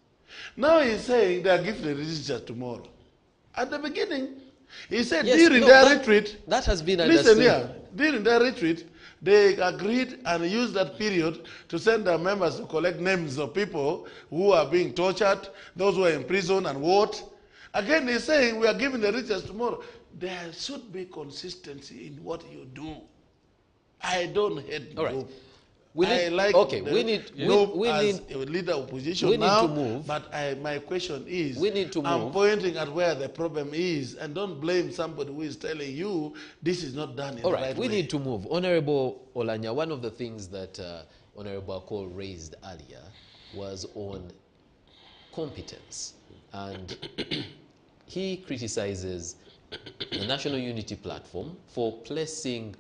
Now he's saying they are giving the register tomorrow. At the beginning, he said during their retreat. That has been understood. Listen here. During their retreat, they agreed and used that period to send their members to collect names of people who are being tortured, those who are in prison and what. Again, he's saying we are giving the registers tomorrow. There should be consistency in what you do. I don't hate Nope. I like we need as a leader of opposition we need now, to move. but my question is, we need to move. I'm pointing at where the problem is, and don't blame somebody who is telling you this is not done in the right way. We need to move. Honorable Olanya, one of the things that Honorable Cole raised earlier was on competence, and he criticizes the National Unity Platform for placing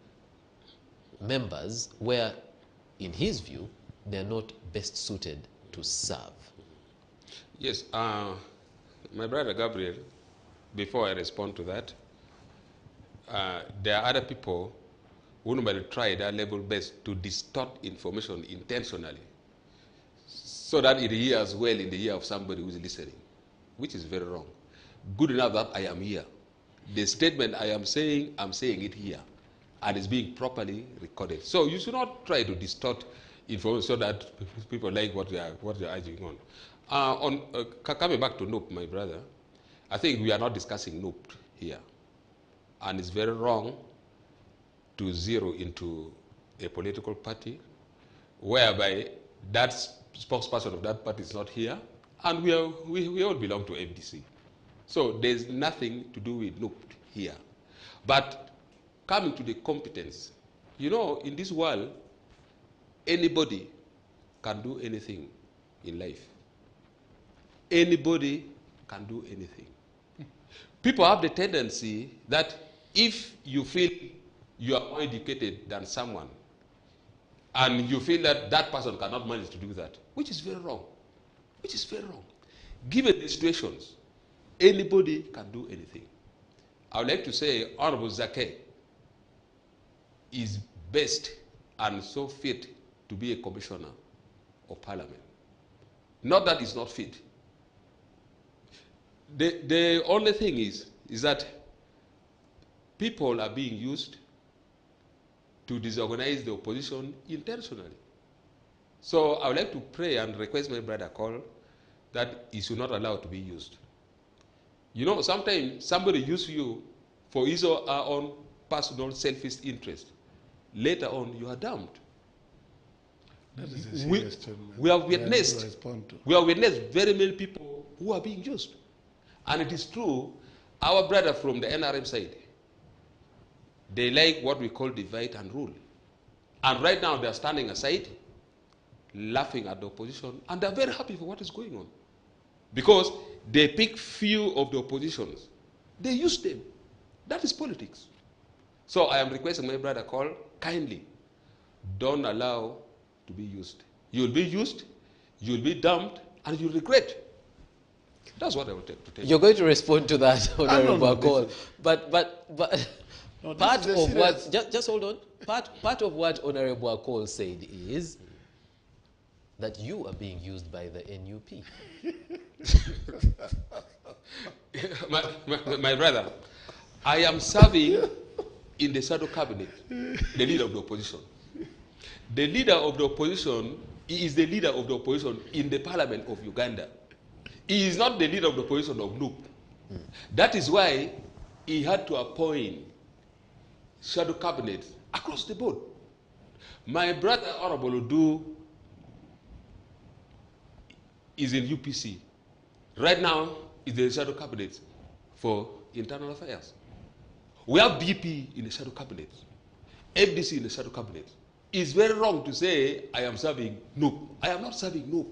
members where, in his view, they're not best suited to serve. Yes, my brother Gabriel, before I respond to that, there are other people who normally try their level best to distort information intentionally so that it hears well in the ear of somebody who is listening, which is very wrong. Good enough that I am here. The statement I am saying it here, and it's being properly recorded. So you should not try to distort information so that people like what they are arguing on. Coming back to NOP, my brother, I think we are not discussing NOP here. And it's very wrong to zero into a political party whereby that spokesperson of that party is not here, and we all belong to FDC. So there's nothing to do with NOP here. But coming to the competence, you know, in this world, anybody can do anything in life. Anybody can do anything. People have the tendency that if you feel you are more educated than someone, and you feel that that person cannot manage to do that, which is very wrong. Which is very wrong. Given the situations, anybody can do anything. I would like to say Honorable Zake is best and so fit to be a commissioner of parliament. Not that he's not fit. The only thing is that people are being used to disorganize the opposition intentionally. So I would like to pray and request my brother Cole that he should not allow it to be used. You know, sometimes somebody uses you for his or her own personal selfish interest. Later on, you are damned. That is a serious statement. We have witnessed very many people who are being used. And it is true, our brother from the NRM side, They like what we call divide and rule. And right now they are standing aside, laughing at the opposition, and they're very happy for what is going on. Because they pick few of the oppositions. They use them. That is politics. So I am requesting my brother Call, kindly, don't allow to be used. You'll be used, you'll be dumped, and you'll regret. That's what I will take to tell you. You're going to respond to that, Honorable Call. But no, part of what, just hold on, part of what Honorable Call said is that you are being used by the NUP. my brother, I am serving in the shadow cabinet, the leader of the opposition. The leader of the opposition is the leader of the opposition in the parliament of Uganda. He is not the leader of the opposition of NUP. That is why he had to appoint shadow cabinet across the board. My brother Honorable Udu is in UPC. Right now, is the shadow cabinet for internal affairs. We have BP in the shadow cabinet, FDC in the shadow cabinet. It's very wrong to say I am serving NUP. I am not serving NUP,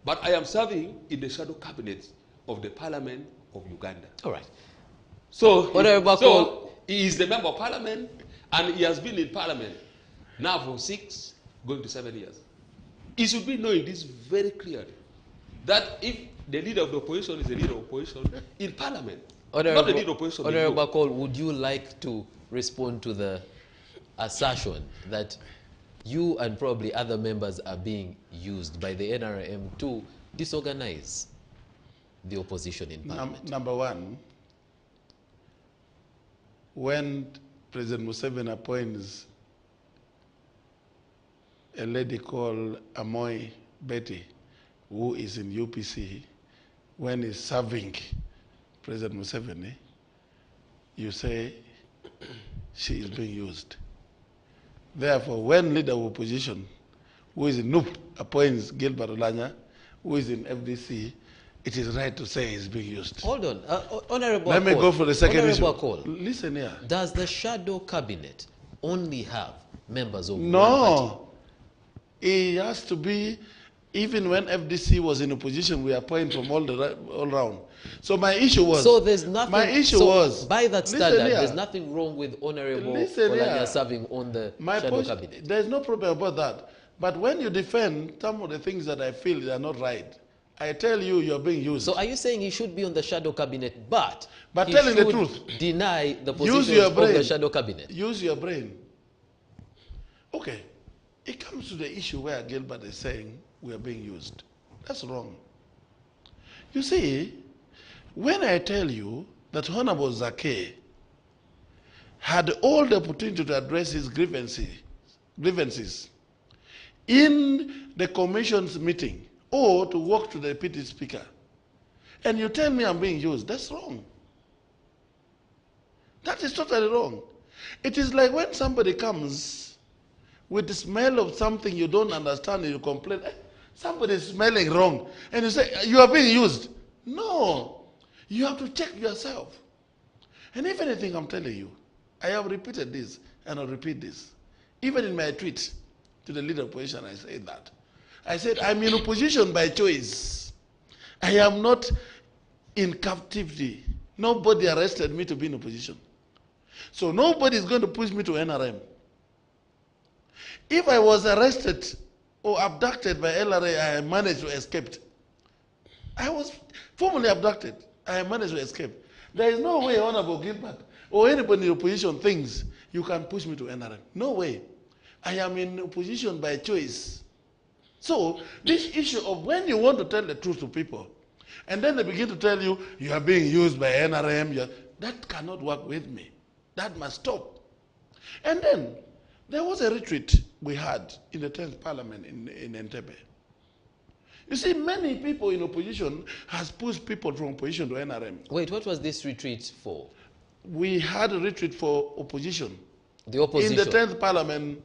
but I am serving in the shadow cabinet of the Parliament of Uganda. All right. So he is the member of Parliament, and he has been in Parliament now for 6, going to 7 years. He should be knowing this very clearly, that if the leader of the opposition is the leader of opposition in Parliament, not the leader of opposition. Honorable Call, would you like to respond to the assertion that you and probably other members are being used by the NRM to disorganize the opposition in Parliament? Number one, when President Museveni appoints a lady called Amoy Betty, who is in UPC, when he's serving President Museveni, you say she is being used. Therefore, when leader of opposition, who is in NUP, appoints Gilbert Olanya, who is in FDC, it is right to say he's being used. Hold on. Honorable Let me go for the second issue. Call. Listen here. Does the shadow cabinet only have members of one No. party? It has to be, even when FDC was in opposition, we appoint from all round. So my issue was. So there's nothing. My issue so was. by that standard, here. there's nothing wrong with Honorable Listen Olanya here. serving on the shadow cabinet. There's no problem about that. But when you defend some of the things that I feel are not right, I tell you, you're being used. So are you saying he should be on the shadow cabinet, but he telling the should truth, deny the use positions your of brain. the shadow cabinet? Use your brain. Okay, it comes to the issue where Gilbert is saying we are being used. That's wrong. You see, when I tell you that Honorable Zake had all the opportunity to address his grievances in the commission's meeting or to walk to the deputy speaker, and you tell me I'm being used, that's wrong. That is totally wrong. It is like when somebody comes with the smell of something you don't understand and you complain, somebody is smelling wrong, and you say, you are being used. No, you have to check yourself. And if anything, I'm telling you, I have repeated this and I'll repeat this. Even in my tweet to the leader of opposition, I said that. I said, I'm in opposition by choice. I am not in captivity. Nobody arrested me to be in opposition. So nobody is going to push me to NRM. If I was arrested or abducted by LRA, I managed to escape. I was formally abducted. I managed to escape. There is no way Honorable Gilbert or anybody in opposition thinks you can push me to NRM. No way. I am in opposition by choice. So this issue of when you want to tell the truth to people, and then they begin to tell you, you are being used by NRM, that cannot work with me. That must stop. And then there was a retreat we had in the 10th Parliament in Entebbe. You see, many people in opposition has pushed people from opposition to NRM. Wait, what was this retreat for? We had a retreat for opposition. The opposition? In the 10th Parliament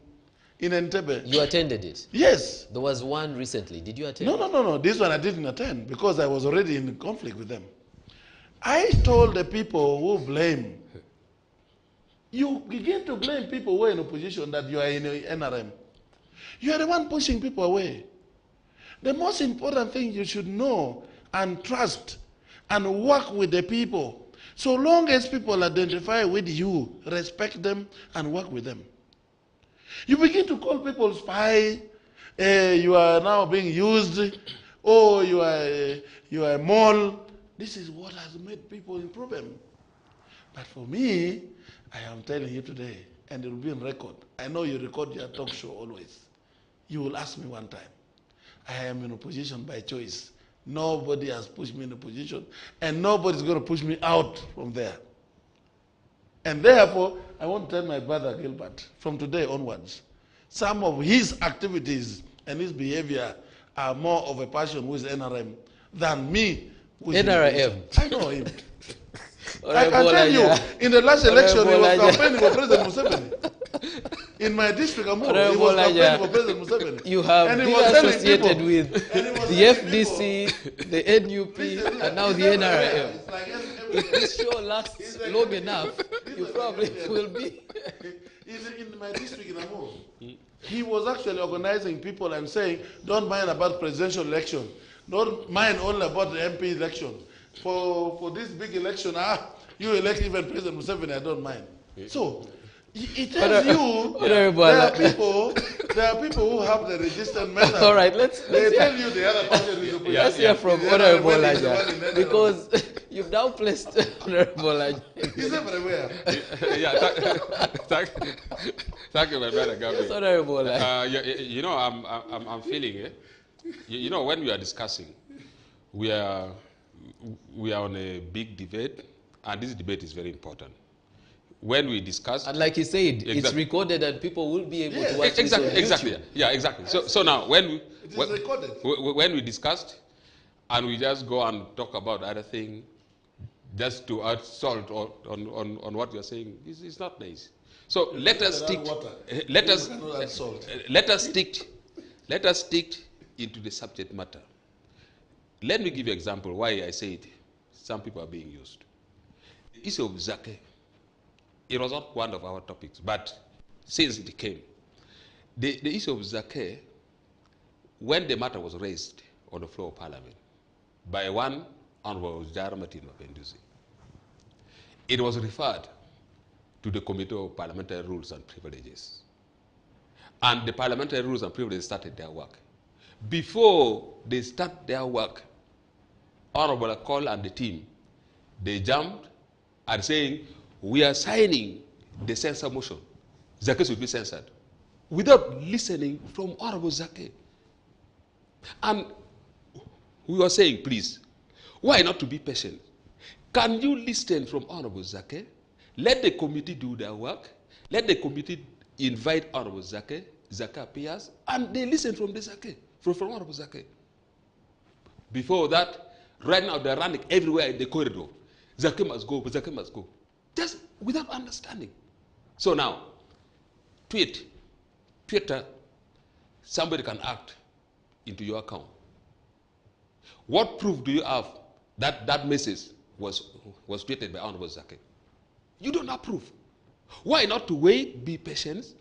in Entebbe. You attended it? Yes. There was one recently. Did you attend? No. This one I didn't attend because I was already in conflict with them. I told the people who blame, You begin to blame people who are in opposition that you are in NRM. You are the one pushing people away. The most important thing you should know and trust and work with the people. So long as people identify with you, respect them and work with them. You begin to call people spy, you are now being used, oh, you are a mole. This is what has made people in problem. But for me, I am telling you today, and it will be on record. I know you record your talk show always. You will ask me one time. I am in opposition by choice. Nobody has pushed me in a position, and nobody's going to push me out from there. And therefore, I want to tell my brother Gilbert, from today onwards, some of his activities and his behavior are more of a passion with NRM than me. NRM. I know him. I can tell you, in the last election, he was campaigning for President Museveni. In my district, he was campaigning for President Museveni. You have and been associated with the FDC, the NUP, and now the NRM. If this show lasts long enough, you probably will be. In my district in Amur, he was actually organizing people and saying, don't mind about presidential election. Don't mind only about the MP election. For this big election, you elect even President Museveni, I don't mind. So, it tells you there are people who have the resistant method. All right, they tell you the other person is opposition. Let's hear from Honorable Elijah, because you've now placed Honorable Elijah. He's everywhere. Thank you, my brother Gabriel. Yes, Honorable Elijah. You know, I'm feeling it. You know, when we are discussing, we are on a big debate, and this debate is very important. When we discuss, and like he said, it's recorded and people will be able to watch exactly. Yeah, exactly. So now when we discussed, and we just go and talk about other thing, just to add salt on what you're saying, it's not nice. So let us stick into the subject matter. Let me give you an example why I said some people are being used. The issue of Zake, it was not one of our topics, but since it came, the issue of Zake, when the matter was raised on the floor of Parliament by one Honorable Jara Martin Mapenduzi, it was referred to the Committee of Parliamentary Rules and Privileges. And the Parliamentary Rules and Privileges started their work. Before they start their work, Honorable Akol and the team, they jumped and saying, we are signing the censor motion. Zake should be censored. Without listening from Honorable Zake. And we were saying, please, why not to be patient? Can you listen from Honorable Zake? Let the committee do their work. Let the committee invite Honorable Zake. Zake appears, and they listen from the Zake, from Honorable Zake. Before that, right now they're running everywhere in the corridor. Zake must go, Zake must go. Just without understanding. So now, Twitter, somebody can act into your account. What proof do you have that that message was tweeted by Honorable Zake? You don't have proof. Why not to wait, be patient,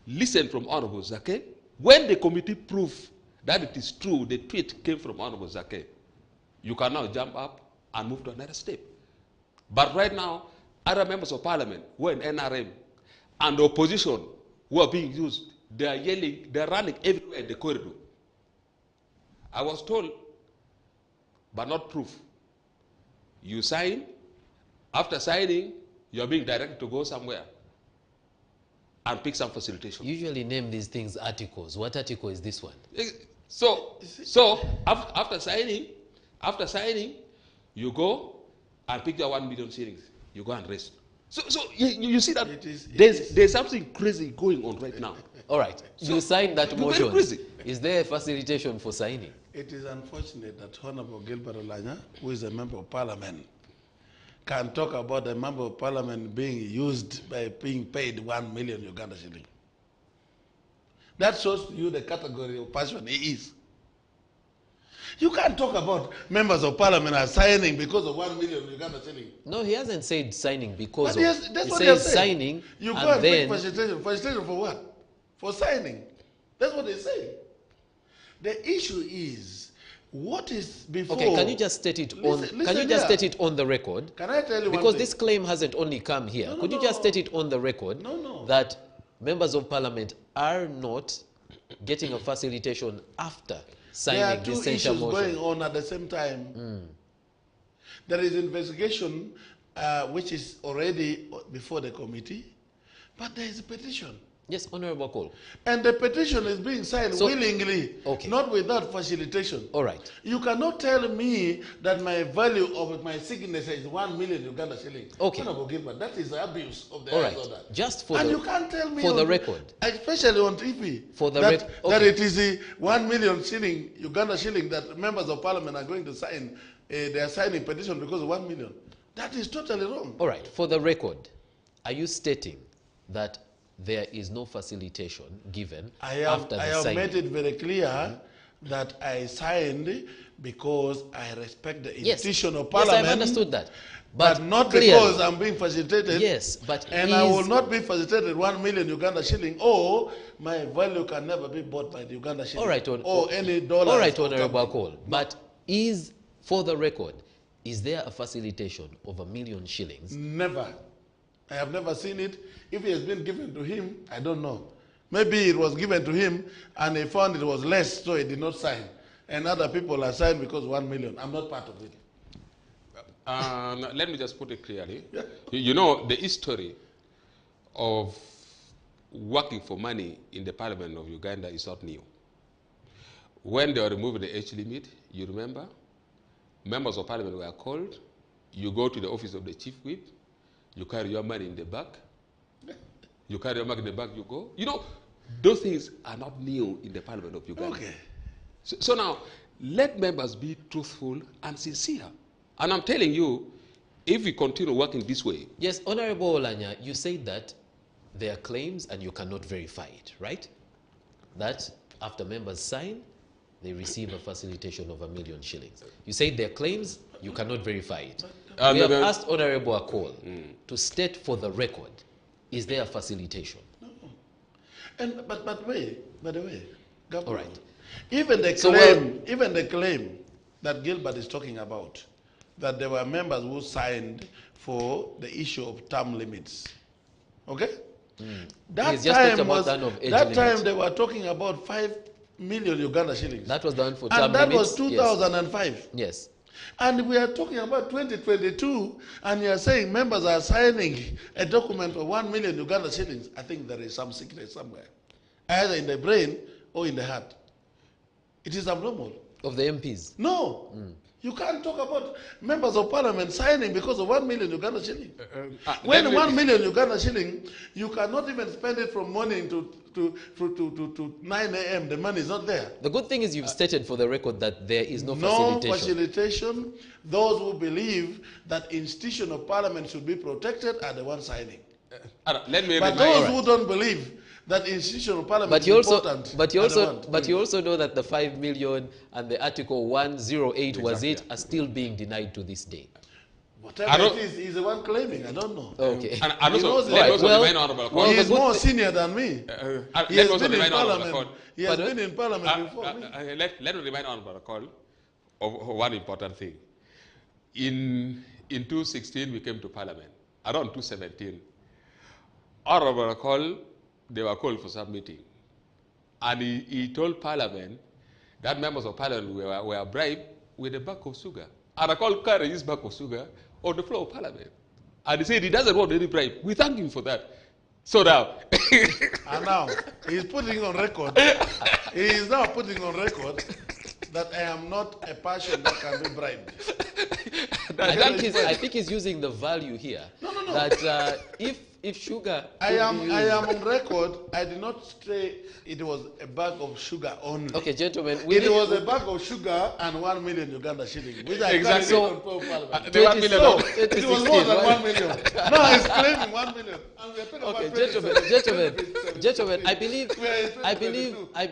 listen from Honorable Zake? When the committee proves that it is true, the tweet came from Honorable Zake, you can now jump up and move to another step. But right now, other members of parliament who are in NRM and the opposition who are being used, they are yelling, they are running everywhere in the corridor. I was told, but not proof. You sign, after signing, you are being directed to go somewhere and pick some facilitation. Usually name these things articles. What article is this one? So after signing, you go and pick your 1 million shillings. You go and rest. So you see that there's something crazy going on right now. All right. So you signed that motion. Is there a facilitation for signing? It is unfortunate that Honorable Gilbert Olanya, who is a member of parliament, can talk about a member of parliament being used by being paid 1 million Uganda shilling. That shows you the category of person he is. You can't talk about members of parliament are signing because of 1 million Uganda shilling. No, he hasn't said signing because But of. yes, that's he what says they're saying. signing You and go and then. pick facilitation. Facilitation for what? For signing. That's what they say. The issue is, what is before... Okay, can you just state it on... Can you just state it on the record? Can I tell you Because one thing? this claim hasn't only come here. No, no, Could you no. just state it on the record that members of parliament are not getting a facilitation after signing the censure motion? There are two issues going on at the same time. There is investigation which is already before the committee, but there is a petition. Yes, Honorable Cole. And the petition is being signed willingly, not without facilitation. All right. You cannot tell me that my value of my signature is 1 million Uganda shillings. Okay. Honorable Gilbert, that is abuse of the All right. order. Just for and the, you can't tell me for the record, especially on TV, for the that it is the 1 million shilling, Uganda shilling, that members of parliament are going to sign. They are signing petition because of 1 million. That is totally wrong. All right. For the record, are you stating that there is no facilitation given after the signing? I have made it very clear that I signed because I respect the institution of parliament. Yes, I've understood that. But not because I'm being facilitated. Yes, but and I will not be facilitated 1 million Uganda shilling, or my value can never be bought by the Uganda shilling. All right, or any dollar. All right, Honorable Cole. But is, for the record, is there a facilitation of 1 million shillings? Never. I have never seen it. If it has been given to him, I don't know. Maybe it was given to him and he found it was less, so he did not sign. And other people are signed because 1 million. I'm not part of it. Let me just put it clearly. Yeah. You know, the history of working for money in the parliament of Uganda is not new. When they were removing the age limit, you remember, members of parliament were called. You go to the office of the chief whip. You carry your money in the bag. You carry your money in the bag, you go. You know, those things are not new in the parliament of Uganda. Okay. So now, let members be truthful and sincere. And I'm telling you, if we continue working this way... Yes, Honorable Olanya, you said that there are claims and you cannot verify it, right? That after members sign, they receive a facilitation of 1 million shillings. You said there are claims, you cannot verify it. We have asked Honorable Akol to state for the record, is there a facilitation? No. And but wait, by the way, all right. Even the claim that Gilbert is talking about, that there were members who signed for the issue of term limits. Okay? That time they were talking about 5 million Uganda shillings. That was done for term limits. And that was 2005. Yes. And we are talking about 2022, and you are saying members are signing a document for 1 million Uganda shillings. I think there is some secret somewhere, either in the brain or in the heart. It is abnormal. Of the MPs? No. You can't talk about members of parliament signing because of 1 million Uganda shilling. When 1 million Uganda shilling, you cannot even spend it from morning to 9 a.m. The money is not there. The good thing is you've stated for the record that there is no facilitation. No facilitation. Those who believe that institution of parliament should be protected are the ones signing. But those who don't believe that institution of parliament is important. But you also know that the 5 million and the Article 108 are still being denied to this day. Whatever it is, he's the one claiming. I don't know. Okay. And also, he is more senior than me. He has been in parliament. He has been in parliament before me. Let me remind Honorable Akol of one important thing. In 2016, we came to parliament. Around 2017, Honorable Akol, they were called for some meeting. And he told parliament that members of parliament were bribed with a bag of sugar. And Akol carried his bag of sugar on the floor of parliament. And he said he doesn't want any bribe. We thank him for that. So now... and now, he's putting on record, he is now putting on record that I am not a person that can be bribed. I think he's using the value here. No. That if sugar... I am on record. I did not say it was a bag of sugar only. Okay, gentlemen. It was a bag of sugar and 1 million Uganda shillings. Which I exactly. It was more than 1 million. No, he's claiming 1 million. And we are talking about gentlemen. I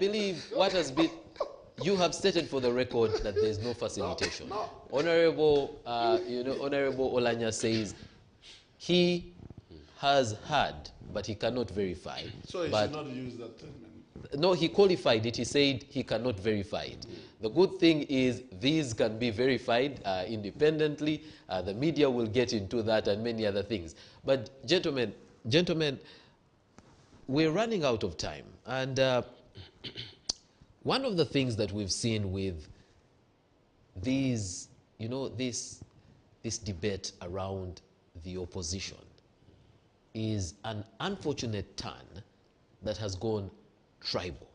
believe what has been... You have stated for the record that there is no facilitation. No. Honorable, Honorable Olanya says he has had, but he cannot verify. So he should not use that statement. No, he qualified it. He said he cannot verify it. The good thing is these can be verified independently. The media will get into that and many other things. But gentlemen, we're running out of time. And one of the things that we've seen with these, this debate around the opposition is an unfortunate turn that has gone tribal.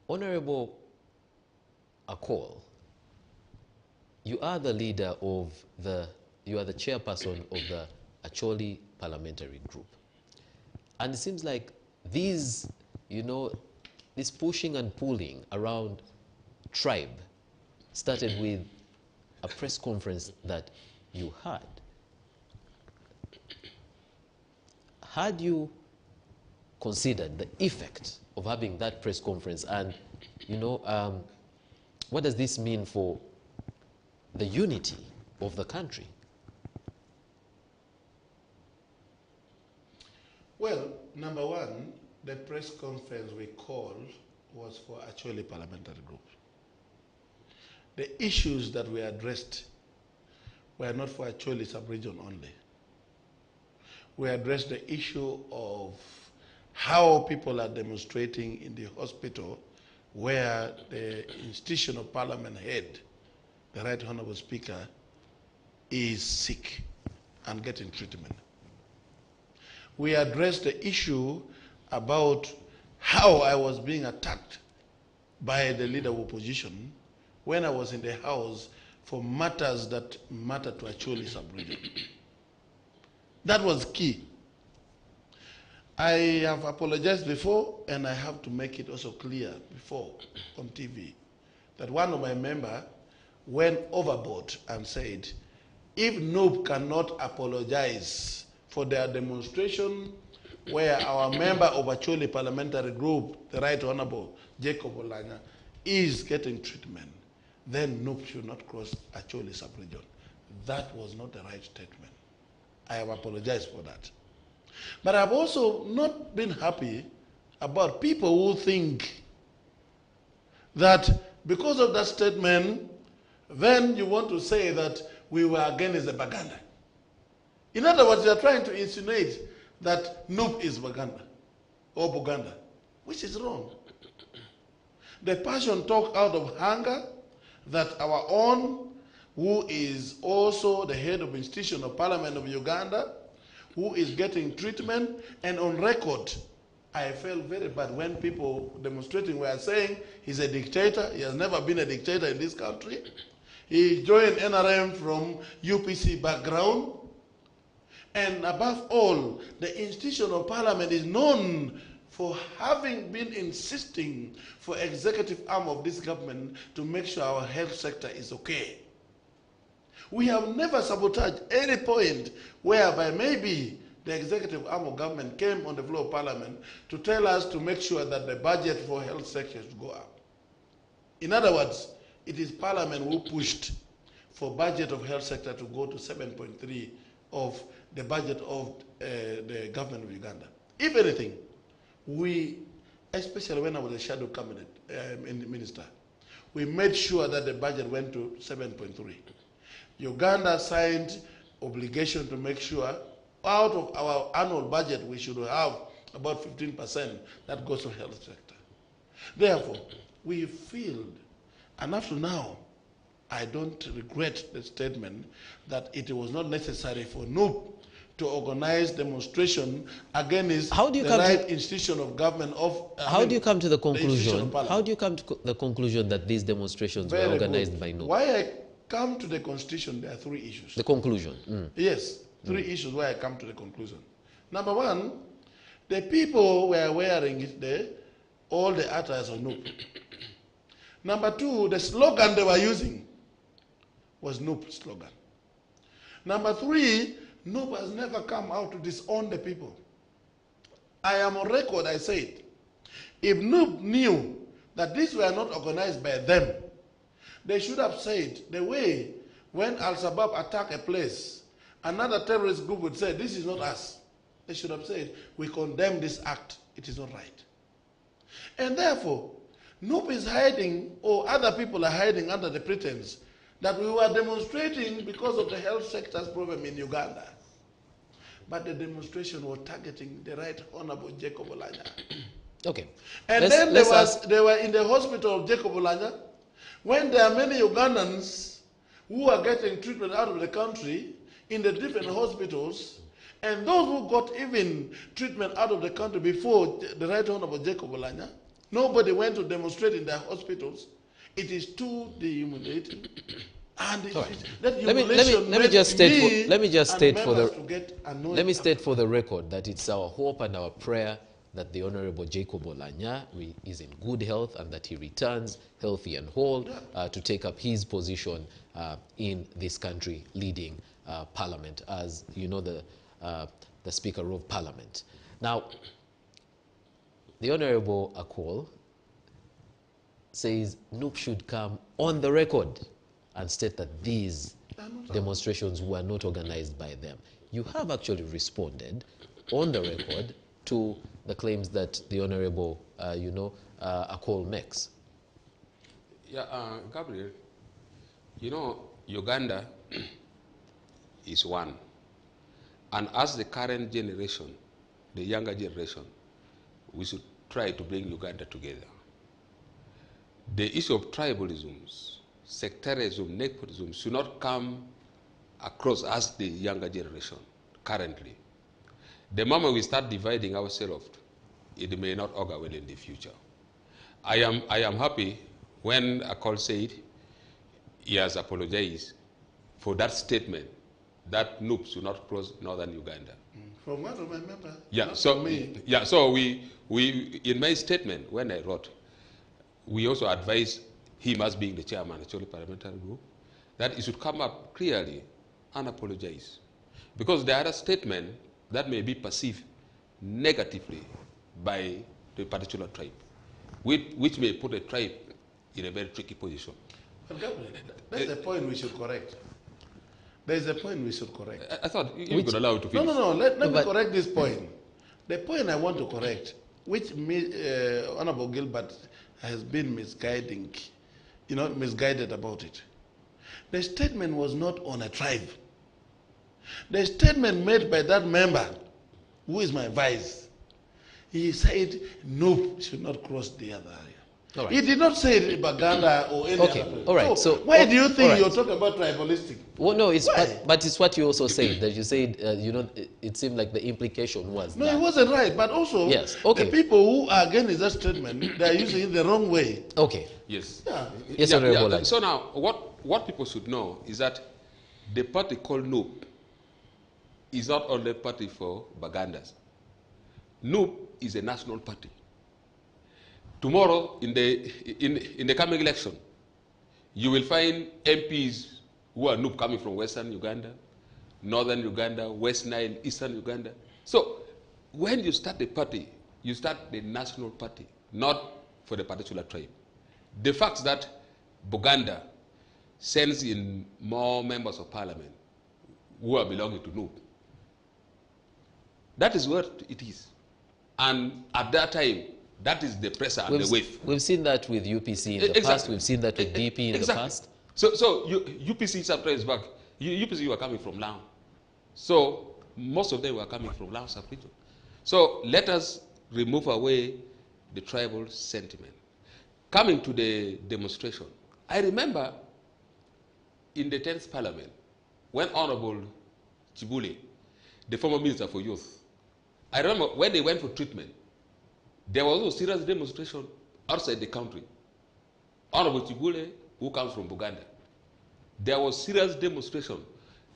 Honorable Akol, you are the leader of you are the chairperson of the Acholi Parliamentary Group. And it seems like these, this pushing and pulling around tribe started with a press conference that you had. Had you considered the effect of having that press conference, and what does this mean for the unity of the country? Well, number one, the press conference we called was for Acholi Parliamentary Group. The issues that we addressed were not for Acholi sub-region only. We addressed the issue of how people are demonstrating in the hospital where the institution of parliament head, the Right Honorable Speaker, is sick and getting treatment. We addressed the issue about how I was being attacked by the leader of opposition when I was in the House for matters that matter to Acholi sub-region. That was key. I have apologized before, and I have to make it also clear before on TV that one of my members went overboard and said, if NUP cannot apologize for their demonstration where our member of Acholi Parliamentary Group, the Right Honorable Jacob Olanya, is getting treatment, then NUP should not cross Acholi sub-region. That was not the right statement. I have apologized for that. But I've also not been happy about people who think that because of that statement, then you want to say that we were against the Baganda. In other words, you are trying to insinuate that NUP is Baganda or Buganda, which is wrong. The passion talk out of hunger that our own, who is also the head of institution of Parliament of Uganda, who is getting treatment, and on record, I felt very bad when people demonstrating were saying he's a dictator. He has never been a dictator in this country. He joined NRM from UPC background. And above all, the institution of Parliament is known for having been insisting for executive arm of this government to make sure our health sector is okay. We have never sabotaged any point whereby maybe the executive arm of government came on the floor of Parliament to tell us to make sure that the budget for health sector should go up. In other words, it is Parliament who pushed for budget of health sector to go to 7.3 of the budget of the government of Uganda. If anything, we, especially when I was a shadow cabinet minister, we made sure that the budget went to 7.3. Uganda signed obligation to make sure out of our annual budget we should have about 15% that goes to health sector. Therefore, we feel, and up to now, I don't regret the statement that it was not necessary for NUP to organize demonstration against the right institution of government of. How do you come to the conclusion? How do you come to the conclusion that these demonstrations were organized by NUP? Why I come to the constitution, there are three issues. The conclusion. Yes, three issues why I come to the conclusion. Number one, the people were wearing it there, all the attires of NUP. Number two, the slogan they were using was NUP slogan. Number three, NUP has never come out to disown the people. I am on record, I said, If NUP knew that these were not organized by them, they should have said, the way when Al-Shabaab attack a place, another terrorist group would say, this is not us. They should have said, we condemn this act. It is not right. And therefore, NUP is hiding, or other people are hiding under the pretense that we were demonstrating because of the health sector's problem in Uganda. But the demonstration was targeting the Right Honorable Jacob Olanya. Okay. And then they were in the hospital of Jacob Olanya, when there are many Ugandans who are getting treatment out of the country in the different hospitals, and those who got even treatment out of the country before the Right Honorable Jacob Olanya, nobody went to demonstrate in their hospitals. It is too dehumanizing. And let me just state for the record that it's our hope and our prayer that the Honorable Jacob Olanya is in good health and that he returns healthy and whole to take up his position in this country, leading Parliament as, you know, the Speaker of Parliament. Now, the Honorable Akol says NUP should come on the record and state that these demonstrations were not organized by them. You have actually responded on the record to the claims that the Honorable, Akol makes. Yeah, Gabriel, you know, Uganda is one. And as the current generation, the younger generation, we should try to bring Uganda together. The issue of tribalisms, sectarianism, nepotism should not come across as the younger generation currently. The moment we start dividing ourselves, it may not augur well in the future. I am happy when Akol said he has apologized for that statement that NUP should not cross northern Uganda. From what I remember. Yeah, so we in my statement when I wrote, we also advised him as being the chairman of the parliamentary group that he should come up clearly and apologize. Because there are a statement that may be perceived negatively by the particular tribe, which may put a tribe in a very tricky position. But Gabriel, that's the point we should correct. There's a point we should correct. I thought you could allow it to finish. No, let me correct this point. The point I want to correct, which Honorable Gilbert has been misguided about it. The statement was not on a tribe. The statement made by that member, who is my vice, he said, no, should not cross the other area. Right. He did not say Baganda or any other place. All right. So why do you think you're talking about tribalistic? Well, no, but it's what you also said, that you said, it seemed like the implication was no, it wasn't right, but also the people who are against that statement, they are using it the wrong way. Okay. Yes. Yeah. Yes, yeah. So now, what people should know is that the party called NUP is not only a party for Bagandas. NUP is a national party. Tomorrow, in the coming election, you will find MPs who are NUP coming from Western Uganda, Northern Uganda, West Nile, Eastern Uganda. So when you start the party, you start the national party, not for the particular tribe. The fact that Buganda sends in more members of parliament who are belonging to NUP, that is what it is. And at that time, that is the pressure and the wave. We've seen that with UPC in the past. We've seen that with DP in the past. So UPC sometimes back. UPC were coming from Lao. So most of them were coming from Lao sub-region. So let us remove away the tribal sentiment. Coming to the demonstration, I remember in the 10th Parliament, when Honorable Chibule, the former Minister for Youth, I remember when they went for treatment, there was also serious demonstration outside the country. Honorable Chibule, who comes from Buganda, there was serious demonstration.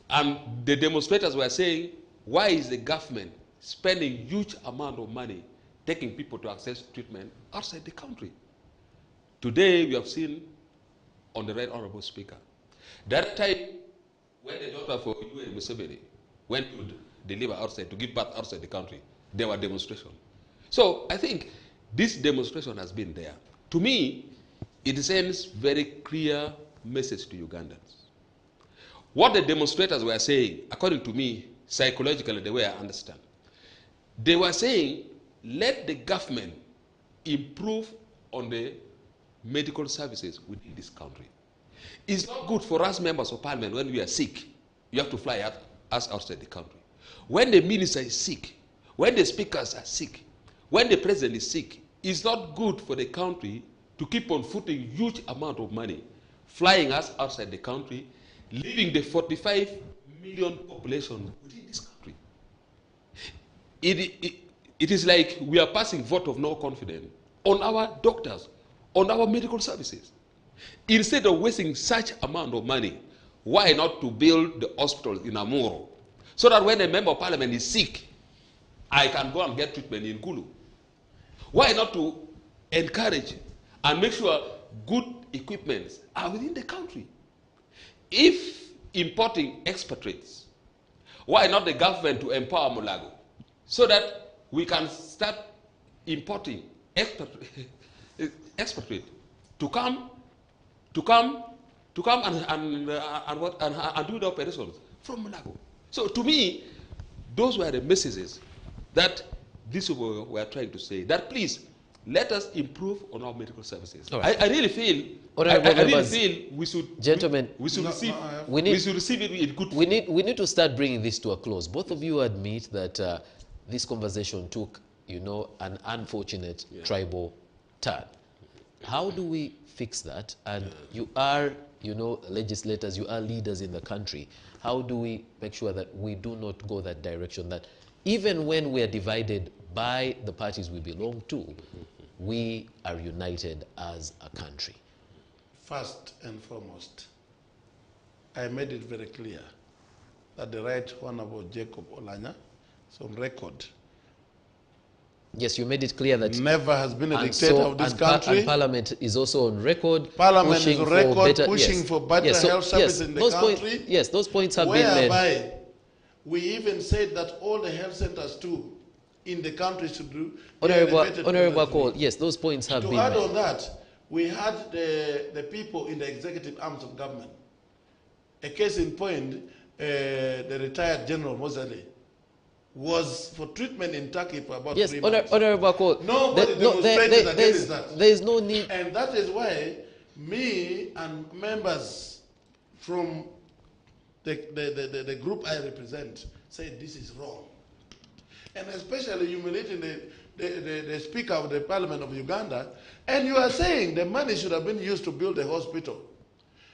And the demonstrators were saying, why is the government spending huge amount of money taking people to access treatment outside the country? Today, we have seen on the Right Honorable Speaker, that time when the daughter for U.A. Museveni went to deliver outside, to give birth outside the country, there were demonstrations. So I think this demonstration has been there. To me, it sends very clear message to Ugandans. What the demonstrators were saying, according to me, psychologically, the way I understand, they were saying, let the government improve on the medical services within this country. It's not good for us members of parliament when we are sick. You have to fly us outside the country. When the minister is sick, when the speakers are sick, when the president is sick, it's not good for the country to keep on putting huge amount of money, flying us outside the country, leaving the 45 million population within this country. It is like we are passing vote of no confidence on our doctors, on our medical services. Instead of wasting such amount of money, why not to build the hospitals in Amuro, so that when a member of parliament is sick, I can go and get treatment in Kulu? Why not to encourage and make sure good equipments are within the country? If importing expatriates, why not the government to empower Mulago so that we can start importing expatriates to come and do the operations from Mulago? So to me, those were the messages that these people were trying to say, that please, let us improve on our medical services. Right. I really feel, we should, gentlemen, we should receive it in good. We need to start bringing this to a close. Both of you admit that this conversation took, an unfortunate tribal turn. How do we fix that? And you are, legislators, you are leaders in the country. How do we make sure that we do not go that direction, that even when we are divided by the parties we belong to, we are united as a country? First and foremost, I made it very clear that the Right Honorable Jacob Olanya is on record. Yes, you made it clear that never has been a dictator of this country. And Parliament is also on record. Parliament is on record pushing for better health service in the country. Yes, those points have been made. Whereby we even said that all the health centers too in the country should do. Honorable Cole, yes, those points have been made. To add on that, we had the people in the executive arms of government. A case in point, the retired General Mozale was for treatment in Turkey for about 3 months. Honorable Cole, nobody demonstrated against that. There is no need. And that is why me and members from the group I represent said this is wrong. And especially humiliating the Speaker of the Parliament of Uganda. And you are saying the money should have been used to build a hospital.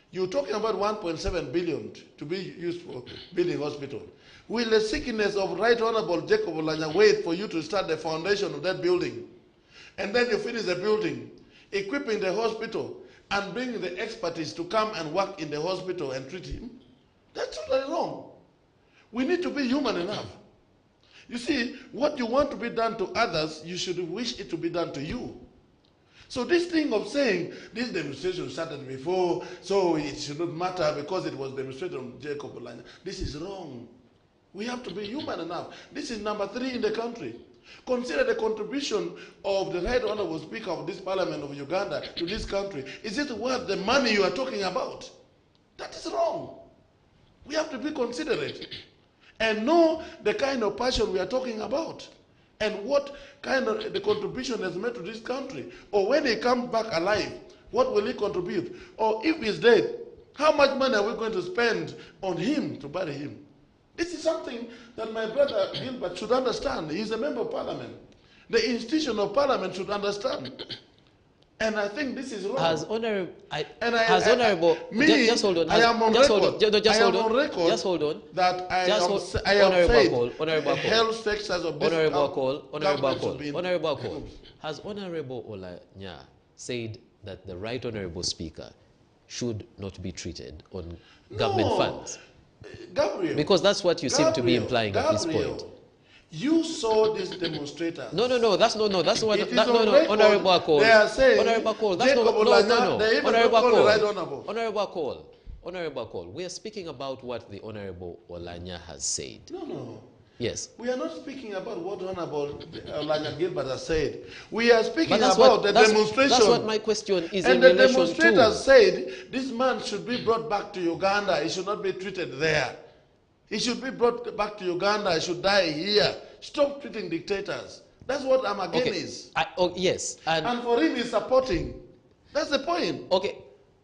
You're talking about 1.7 billion to be used for building hospital. Will the sickness of Right Honorable Jacob Olanya wait for you to start the foundation of that building? And then you finish the building, equipping the hospital, and bringing the expertise to come and work in the hospital and treat him? That's totally wrong. We need to be human enough. You see, what you want to be done to others, you should wish it to be done to you. So this thing of saying this demonstration started before, so it should not matter because it was demonstrated on Jacob Olanya, this is wrong. We have to be human enough. This is number 3 in the country. Consider the contribution of the Right Honorable Speaker of this Parliament of Uganda to this country. Is it worth the money you are talking about? That is wrong. We have to be considerate and know the kind of passion we are talking about and what kind of the contribution has made to this country. Or when he comes back alive, what will he contribute? Or if he's dead, how much money are we going to spend on him to bury him? This is something that my brother Gilbert should understand. He's a member of Parliament. The institution of Parliament should understand. And I think this is wrong. Just hold on. I am on record. Just hold on. That I have said the health sectors of this Honorable Cole. Has Honorable Olanya said that the Right Honorable Speaker should not be treated on government funds? Gabriel. Because that's what you seem to be implying at this point. You saw these demonstrators. No, that's what Honorable Cole. They are saying Honorable Cole, that's Honorable Cole. We are speaking about what the Honorable Olanya has said. No. Yes. We are not speaking about what Honorable Lanya Gilbert has said. We are speaking about the demonstration. That's what my question is and in the relation to. demonstrators said this man should be brought back to Uganda. He should not be treated there. He should be brought back to Uganda. He should die here. Stop treating dictators. That's what I'm against. Yes. And for him, he's supporting. That's the point. Okay.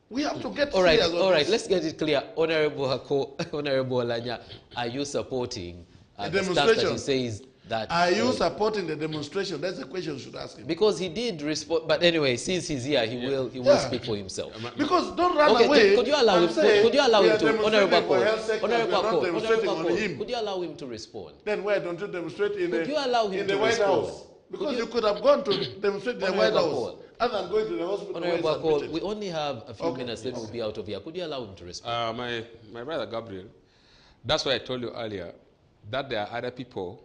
We have to get all right. serious on All right. this. Let's get it clear. Honorable Lanya, are you supporting the the stuff demonstration? that he says that? Are you supporting the demonstration? That's the question you should ask him. Because he did respond. But anyway, since he's here, he will speak for himself. Because don't run away. Could you allow him? Could you allow him to? Honorable Cole. Could you allow him to respond? Then why don't you demonstrate in Could you allow him in the to White respond? House? Because you could have gone to demonstrate in the White House other than going to the hospital. Honorable Cole, we only have a few minutes, then we'll be out of here. Could you allow him to respond? My brother Gabriel, that's why I told you earlier that there are other people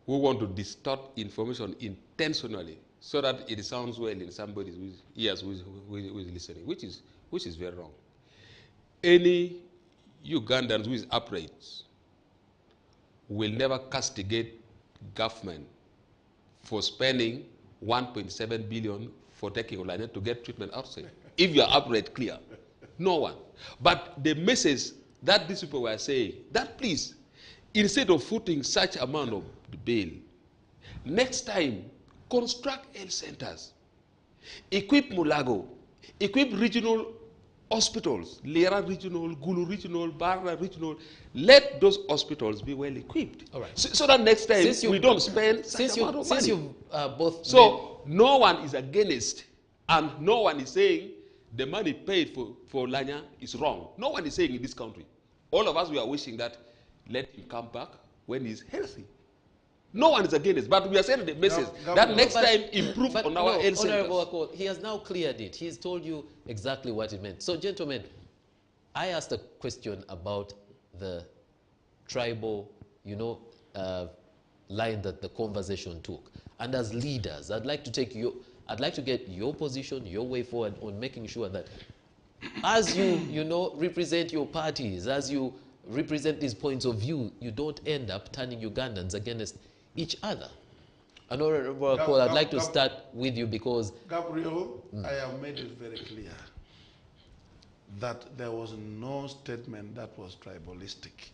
who want to distort information intentionally so that it sounds well in somebody's ears who is listening, which is very wrong. Any Ugandan who is upright will never castigate government for spending 1.7 billion for taking Olanya to get treatment outside. If you are upright, clear. No one. But the message that these people were saying, that please, instead of footing such amount of bail, next time, construct health centers, equip Mulago, equip regional hospitals, Lera regional, Gulu regional, Barra regional, let those hospitals be well equipped. All right. So that next time we don't spend such amount of money. So no one is against, and no one is saying the money paid for Lanya is wrong. No one is saying in this country. All of us, we are wishing that let him come back when he's healthy. No one is against it, but we are saying the message that next time improve on our health centers. Honorable, he has now cleared it. He's told you exactly what it meant. So, gentlemen, I asked a question about the tribal, line that the conversation took. And as leaders, I'd like to get your position, your way forward on making sure that as you represent your parties, as you represent these points of view, you don't end up turning Ugandans against each other. And Honorable Cole, I'd like to start with you because... Gabriel, I have made it very clear that there was no statement that was tribalistic.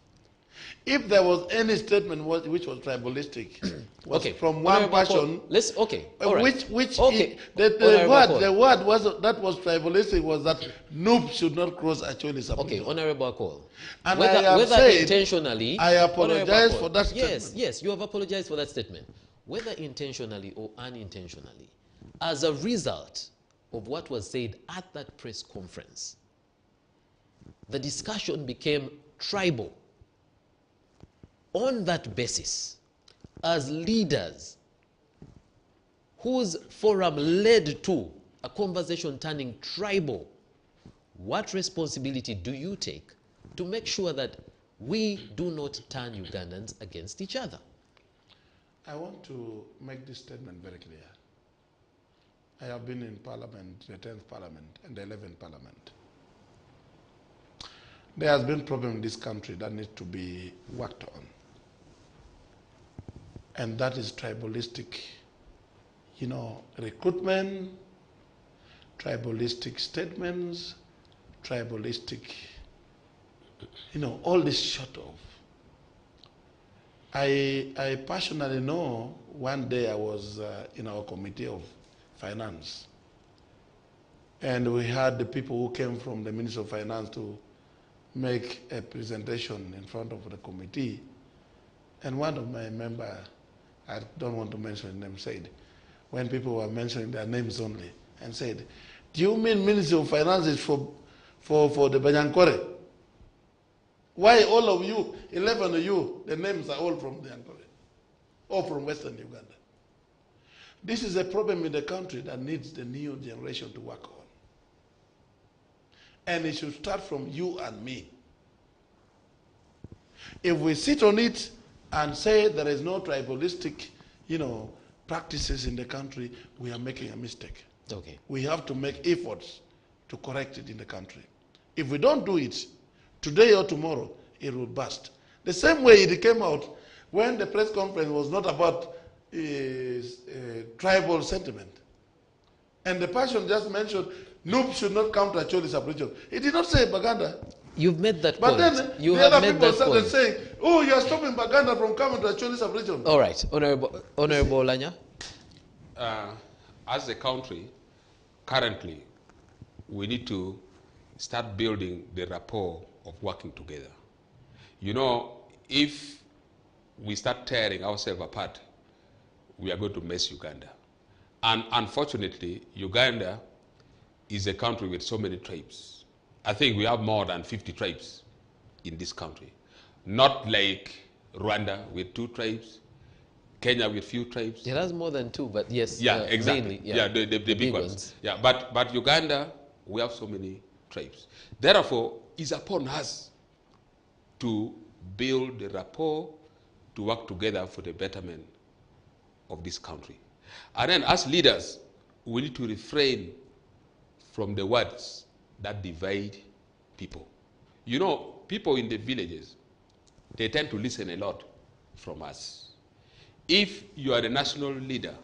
If there was any statement which was tribalistic, was from one person. All right. The word that was tribalistic was that noob should not cross Acholi Submission. Okay, Honorable Cole. And whether intentionally, I apologize for that statement. Yes, you have apologized for that statement. Whether intentionally or unintentionally, as a result of what was said at that press conference, the discussion became tribal. On that basis, as leaders whose forum led to a conversation turning tribal, what responsibility do you take to make sure that we do not turn Ugandans against each other? I want to make this statement very clear. I have been in Parliament, the 10th Parliament and the 11th Parliament. There has been a problem in this country that needs to be worked on. And that is tribalistic, recruitment, tribalistic statements, tribalistic, all this short of. I personally know one day I was in our committee of finance, and we had the people who came from the Ministry of Finance to make a presentation in front of the committee, and one of my members, I don't want to mention his name, said, when people were mentioning their names only, and said, do you mean Ministry of Finance is for the Banyankore? Why all of you, 11 of you, the names are all from Banyankore, or from Western Uganda? This is a problem in the country that needs the new generation to work on. And it should start from you and me. If we sit on it and say there is no tribalistic, practices in the country, we are making a mistake. Okay. We have to make efforts to correct it in the country. If we don't do it, today or tomorrow, it will burst. The same way it came out when the press conference was not about tribal sentiment. And the person just mentioned, Noob should not come to Acholi sub-region. He did not say Baganda. You've made that but point. Then you the have other made people that started point. saying, oh, you are stopping Baganda from coming to Acholi sub-region. All right, Honorable Lanya. As a country, currently, we need to start building the rapport of working together. You know, if we start tearing ourselves apart, we are going to mess Uganda. And unfortunately, Uganda is a country with so many tribes. I think we have more than 50 tribes in this country. Not like Rwanda with 2 tribes, Kenya with few tribes. It has more than 2, but yes. Yeah, exactly. Mainly, yeah, the big ones. Yeah, but Uganda, we have so many tribes. Therefore, it's upon us to build the rapport, to work together for the betterment of this country. And then as leaders, we need to refrain from the words that divide people. You know, people in the villages, they tend to listen a lot from us. If you are a national leader,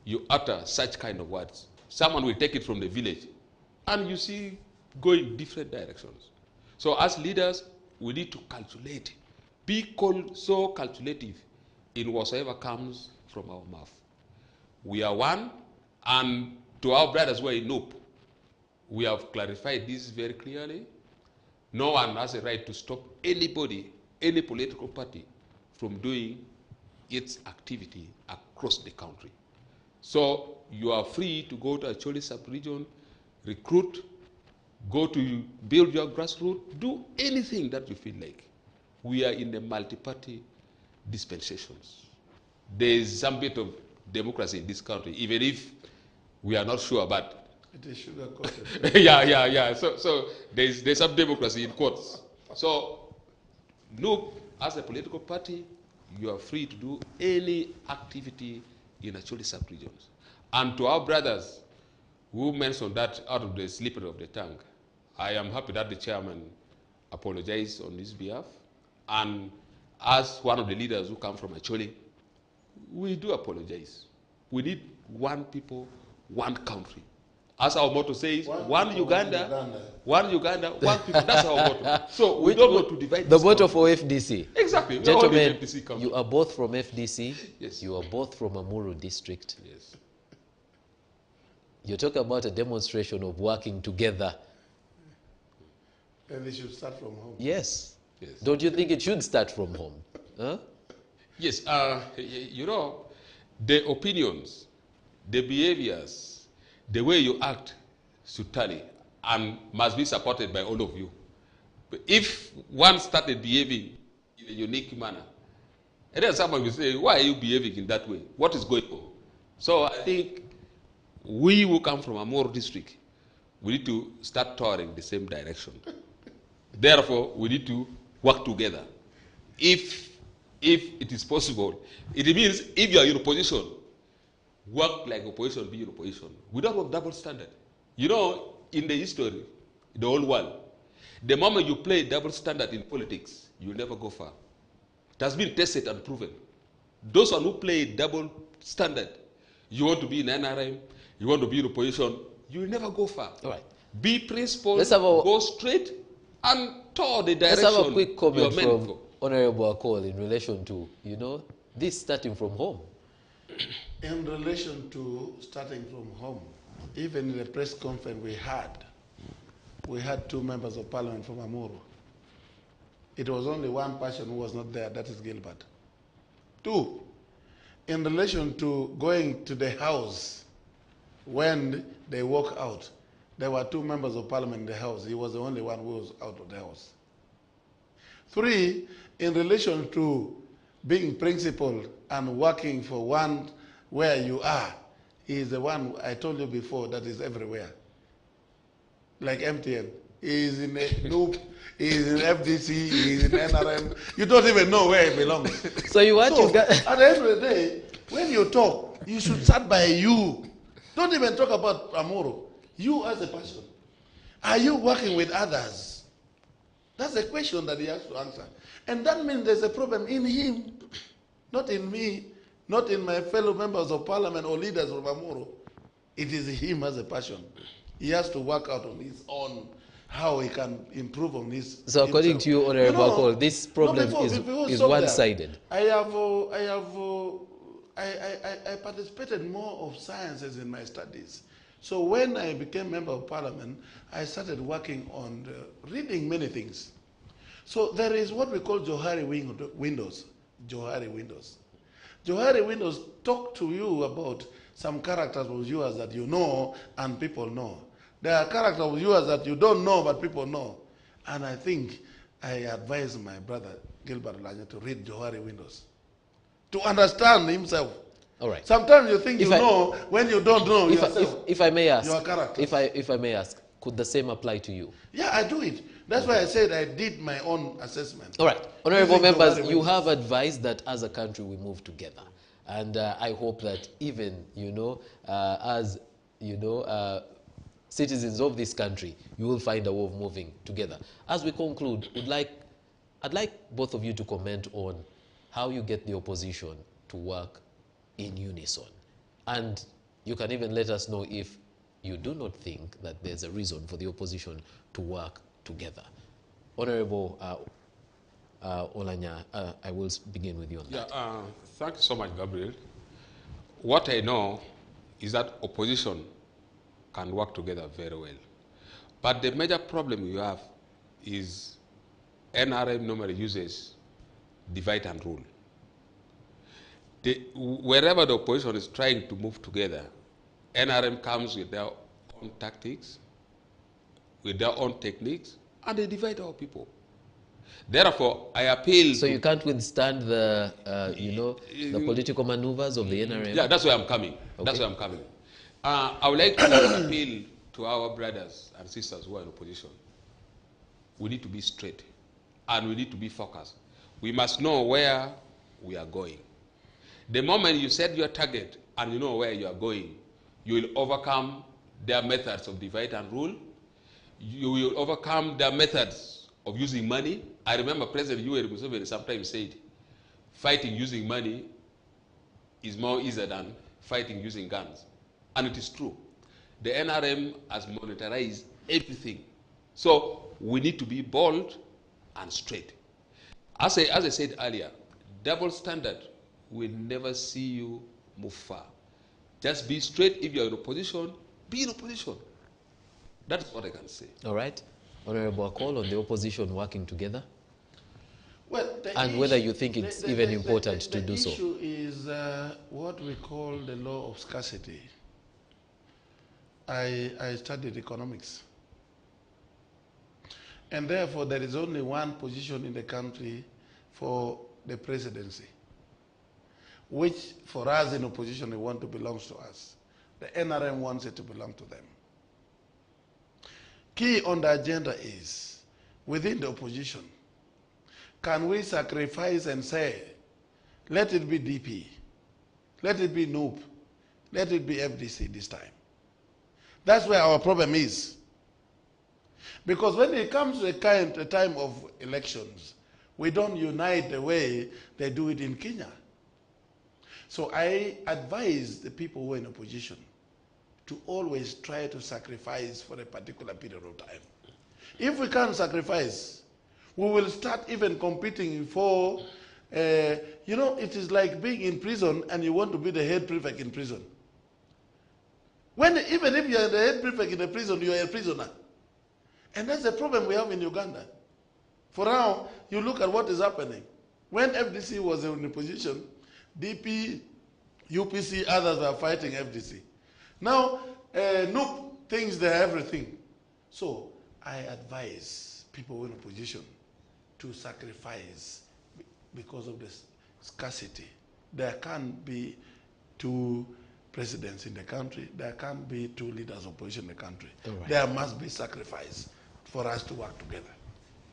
you utter such kind of words, someone will take it from the village, and you see going different directions. So as leaders, we need to calculate, be so calculative in whatsoever comes from our mouth. We are one, and to our brothers who are in Nope, we have clarified this very clearly. No one has a right to stop anybody, any political party, from doing its activity across the country. So you are free to go to Acholi sub-region, recruit, go to build your grassroots, do anything that you feel like. We are in the multi-party dispensations. There is some bit of democracy in this country, even if we are not sure about it. It is sugar-coated. yeah. So there's some democracy in courts. So look, as a political party, you are free to do any activity in Acholi sub-regions. And to our brothers who mentioned that out of the slippery of the tongue, I am happy that the chairman apologized on his behalf. And as one of the leaders who come from Acholi, we do apologize. We need one people, one country. As our motto says, one Uganda, one people. That's our motto. So we don't want to divide the motto for FDC. Exactly. Gentlemen, FDC you are both from FDC. Yes. You are both from Amuru district. Yes. You talk about a demonstration of working together. And they should start from home. Yes. Yes. Don't you think it should start from home? Huh? Yes. You know, the opinions, the behaviors, the way you act should tally and must be supported by all of you. But if one started behaving in a unique manner, and then someone will say, why are you behaving in that way? What is going on? So I think we who come from Amur district, we need to start touring the same direction. Therefore, we need to work together. If it is possible, it means if you are in opposition, work like opposition, be in opposition. We don't want double standard. You know, in the history, the whole world, the moment you play double standard in politics, you will never go far. It has been tested and proven. Those who play double standard, you want to be in NRM, you want to be in opposition, you will never go far. All right. Be principled, go straight, and toward the direction. Let's have a quick comment from Honorable Akol in relation to, you know, this starting from home. In relation to starting from home, even in the press conference we had 2 members of parliament from Amuru. It was only one person who was not there, that is Gilbert. 2, in relation to going to the house when they walk out, there were 2 members of parliament in the house. He was the only one who was out of the house. 3, in relation to being principled and working for one where you are, he is the one I told you before that is everywhere. Like MTN. He is in Noop, he is in FDC, he is in NRM. You don't even know where he belongs. So you want to get... At the end of the day, when you talk, you should start by you. Don't even talk about Amuru. You as a person. Are you working with others? That's a question that he has to answer. And that means there's a problem in him, not in me, not in my fellow members of parliament or leaders of Amoro. It is him as a passion. He has to work out on his own how he can improve on his. So according to you, Honorable Akol, this problem is one-sided. I participated more of sciences in my studies. So when I became member of parliament, I started working on reading many things. So there is what we call Johari windows. Johari windows. Johari windows talk to you about some characters of yours that you know and people know. There are characters of yours that you don't know but people know. And I think I advise my brother Gilbert Lanya to read Johari windows, to understand himself. All right. Sometimes you think know when you don't know yourself. If I may ask, your character. If I may ask, could the same apply to you? Yeah, I do it. That's why I said I did my own assessment. All right. Honorable members, you have advised that as a country we move together. And I hope that even, as, citizens of this country, you will find a way of moving together. As we conclude, I'd like both of you to comment on how you get the opposition to work in unison. And you can even let us know if you do not think that there's a reason for the opposition to work together. Honorable Olanya, I will begin with you on that. Thank you so much, Gabriel. What I know is that opposition can work together very well. But the major problem you have is NRM normally uses divide and rule. Wherever the opposition is trying to move together, NRM comes with their own tactics, with their own techniques, and they divide our people. Therefore, I appeal. So you can't withstand the, the political maneuvers of the NRM? Yeah, that's where I'm coming. Okay. That's where I'm coming. I would like to appeal to our brothers and sisters who are in opposition. We need to be straight, and we need to be focused. We must know where we are going. The moment you set your target and you know where you are going, you will overcome their methods of divide and rule. You will overcome their methods of using money. I remember President Yoweri Museveni sometimes said, fighting using money is more easier than fighting using guns. And it is true. The NRM has monetarized everything. So we need to be bold and straight. As I said earlier, double standard will never see you move far. Just be straight. If you're in opposition, be in opposition. That's what I can say. All right. Honorable Akol, on the opposition working together? Well, and whether you think it's even important to do so. The issue is what we call the law of scarcity. I studied economics. And therefore, there is only one position in the country for the presidency, which for us in opposition, we want to belong to us. The NRM wants it to belong to them. Key on the agenda is, within the opposition, can we sacrifice and say, let it be DP, let it be NUP, let it be FDC this time? That's where our problem is. Because when it comes to a time of elections, we don't unite the way they do it in Kenya. So I advise the people who are in opposition to always try to sacrifice for a particular period of time. If we can't sacrifice, we will start even competing for, it is like being in prison and you want to be the head prefect in prison. Even if you're the head prefect in a prison, you're a prisoner. And that's the problem we have in Uganda. For now, you look at what is happening. When FDC was in the position, DP, UPC, others were fighting FDC. Now, NUP thinks they're everything. So I advise people in opposition to sacrifice because of the scarcity. There can't be two presidents in the country. There can't be two leaders of opposition in the country. Right. There must be sacrifice for us to work together.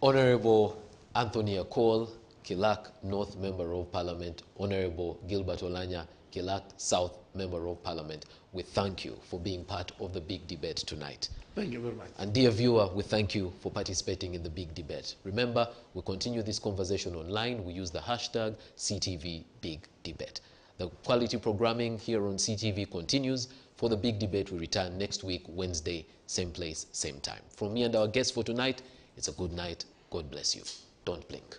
Honorable Anthony Akol, Kilak North Member of Parliament, Honorable Gilbert Olanya, Kilak South Member of Parliament, we thank you for being part of the big debate tonight. Thank you very much. And dear viewer, we thank you for participating in the big debate. Remember, we continue this conversation online. We use the hashtag Seetv Bigdebate. The quality programming here on Seetv continues. For the big debate, we return next week, Wednesday, same place, same time. From me and our guests for tonight, it's a good night. God bless you. Don't blink.